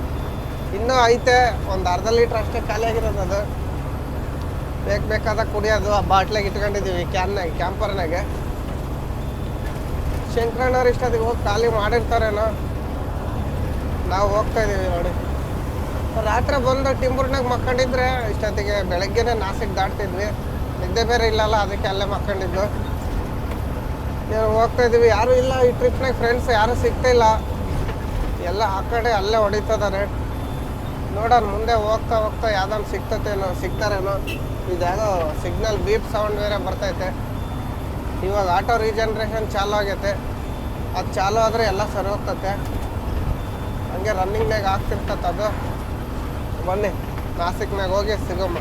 ಇನ್ನೂ ಐತೆ, ಒಂದು ಅರ್ಧ ಲೀಟ್ರ್ ಅಷ್ಟೇ ಖಾಲಿ ಆಗಿರೋದು. ಅದು ಬೇಕಾದಾಗ ಕುಡಿಯೋದು. ಆ ಬಾಟ್ಲಾಗ ಇಟ್ಕೊಂಡಿದ್ದೀವಿ ಕ್ಯಾಂಪರ್ನಾಗೆ. ಶಂಕರಣ್ಣವ್ರು ಇಷ್ಟೊತ್ತಿಗೆ ಹೋಗಿ ಖಾಲಿ ಮಾಡಿರ್ತಾರೇನೋ. ನಾವು ಹೋಗ್ತಾ ಇದ್ದೀವಿ ನೋಡಿ. ರಾತ್ರಿ ಬಂದು ಟಿಂಬೂರ್ನಾಗ ಮಕ್ಕೊಂಡಿದ್ರೆ ಇಷ್ಟೊತ್ತಿಗೆ ಬೆಳಗ್ಗೆನೇ ನಾಸಿಕ್ ದಾಟ್ತಿದ್ವಿ. ನಿದ್ದೆ ಬೇರೆ ಇಲ್ಲಲ್ಲ, ಅದಕ್ಕೆ ಅಲ್ಲೇ ಮಕ್ಕೊಂಡಿದ್ದು. ನಾವು ಹೋಗ್ತಾ ಇದ್ದೀವಿ. ಯಾರೂ ಇಲ್ಲ ಈ ಟ್ರಿಪ್ನಾಗ, ಫ್ರೆಂಡ್ಸ್ ಯಾರೂ ಸಿಗ್ತಾಯಿಲ್ಲ. ಎಲ್ಲ ಆ ಕಡೆ ಅಲ್ಲೇ ಹೊಡಿತಿದ್ದಾರೆ. ನೋಡೋಣ ಮುಂದೆ ಹೋಗ್ತಾ ಹೋಗ್ತಾ ಯಾವ್ದಾರು ಸಿಗ್ತಾರೇನೋ. ಇದ್ಯಾವುದೋ ಸಿಗ್ನಲ್ ಬೀಪ್ ಸೌಂಡ್ ಬೇರೆ ಬರ್ತೈತೆ. ಇವಾಗ ಆಟೋ ರೀಜನ್ರೇಷನ್ ಚಾಲು ಆಗೈತೆ. ಅದು ಚಾಲು ಆದರೆ ಎಲ್ಲ ಸರಿ ಹೋಗ್ತತೆ. ಹಂಗೆ ರನ್ನಿಂಗ್ನಾಗ ಆಗ್ತಿರ್ತದೆ ಅದು. ಬನ್ನಿ ನಾಸಿಕ್ನಾಗ ಹೋಗಿ ಸಿಗಮ್ಮ.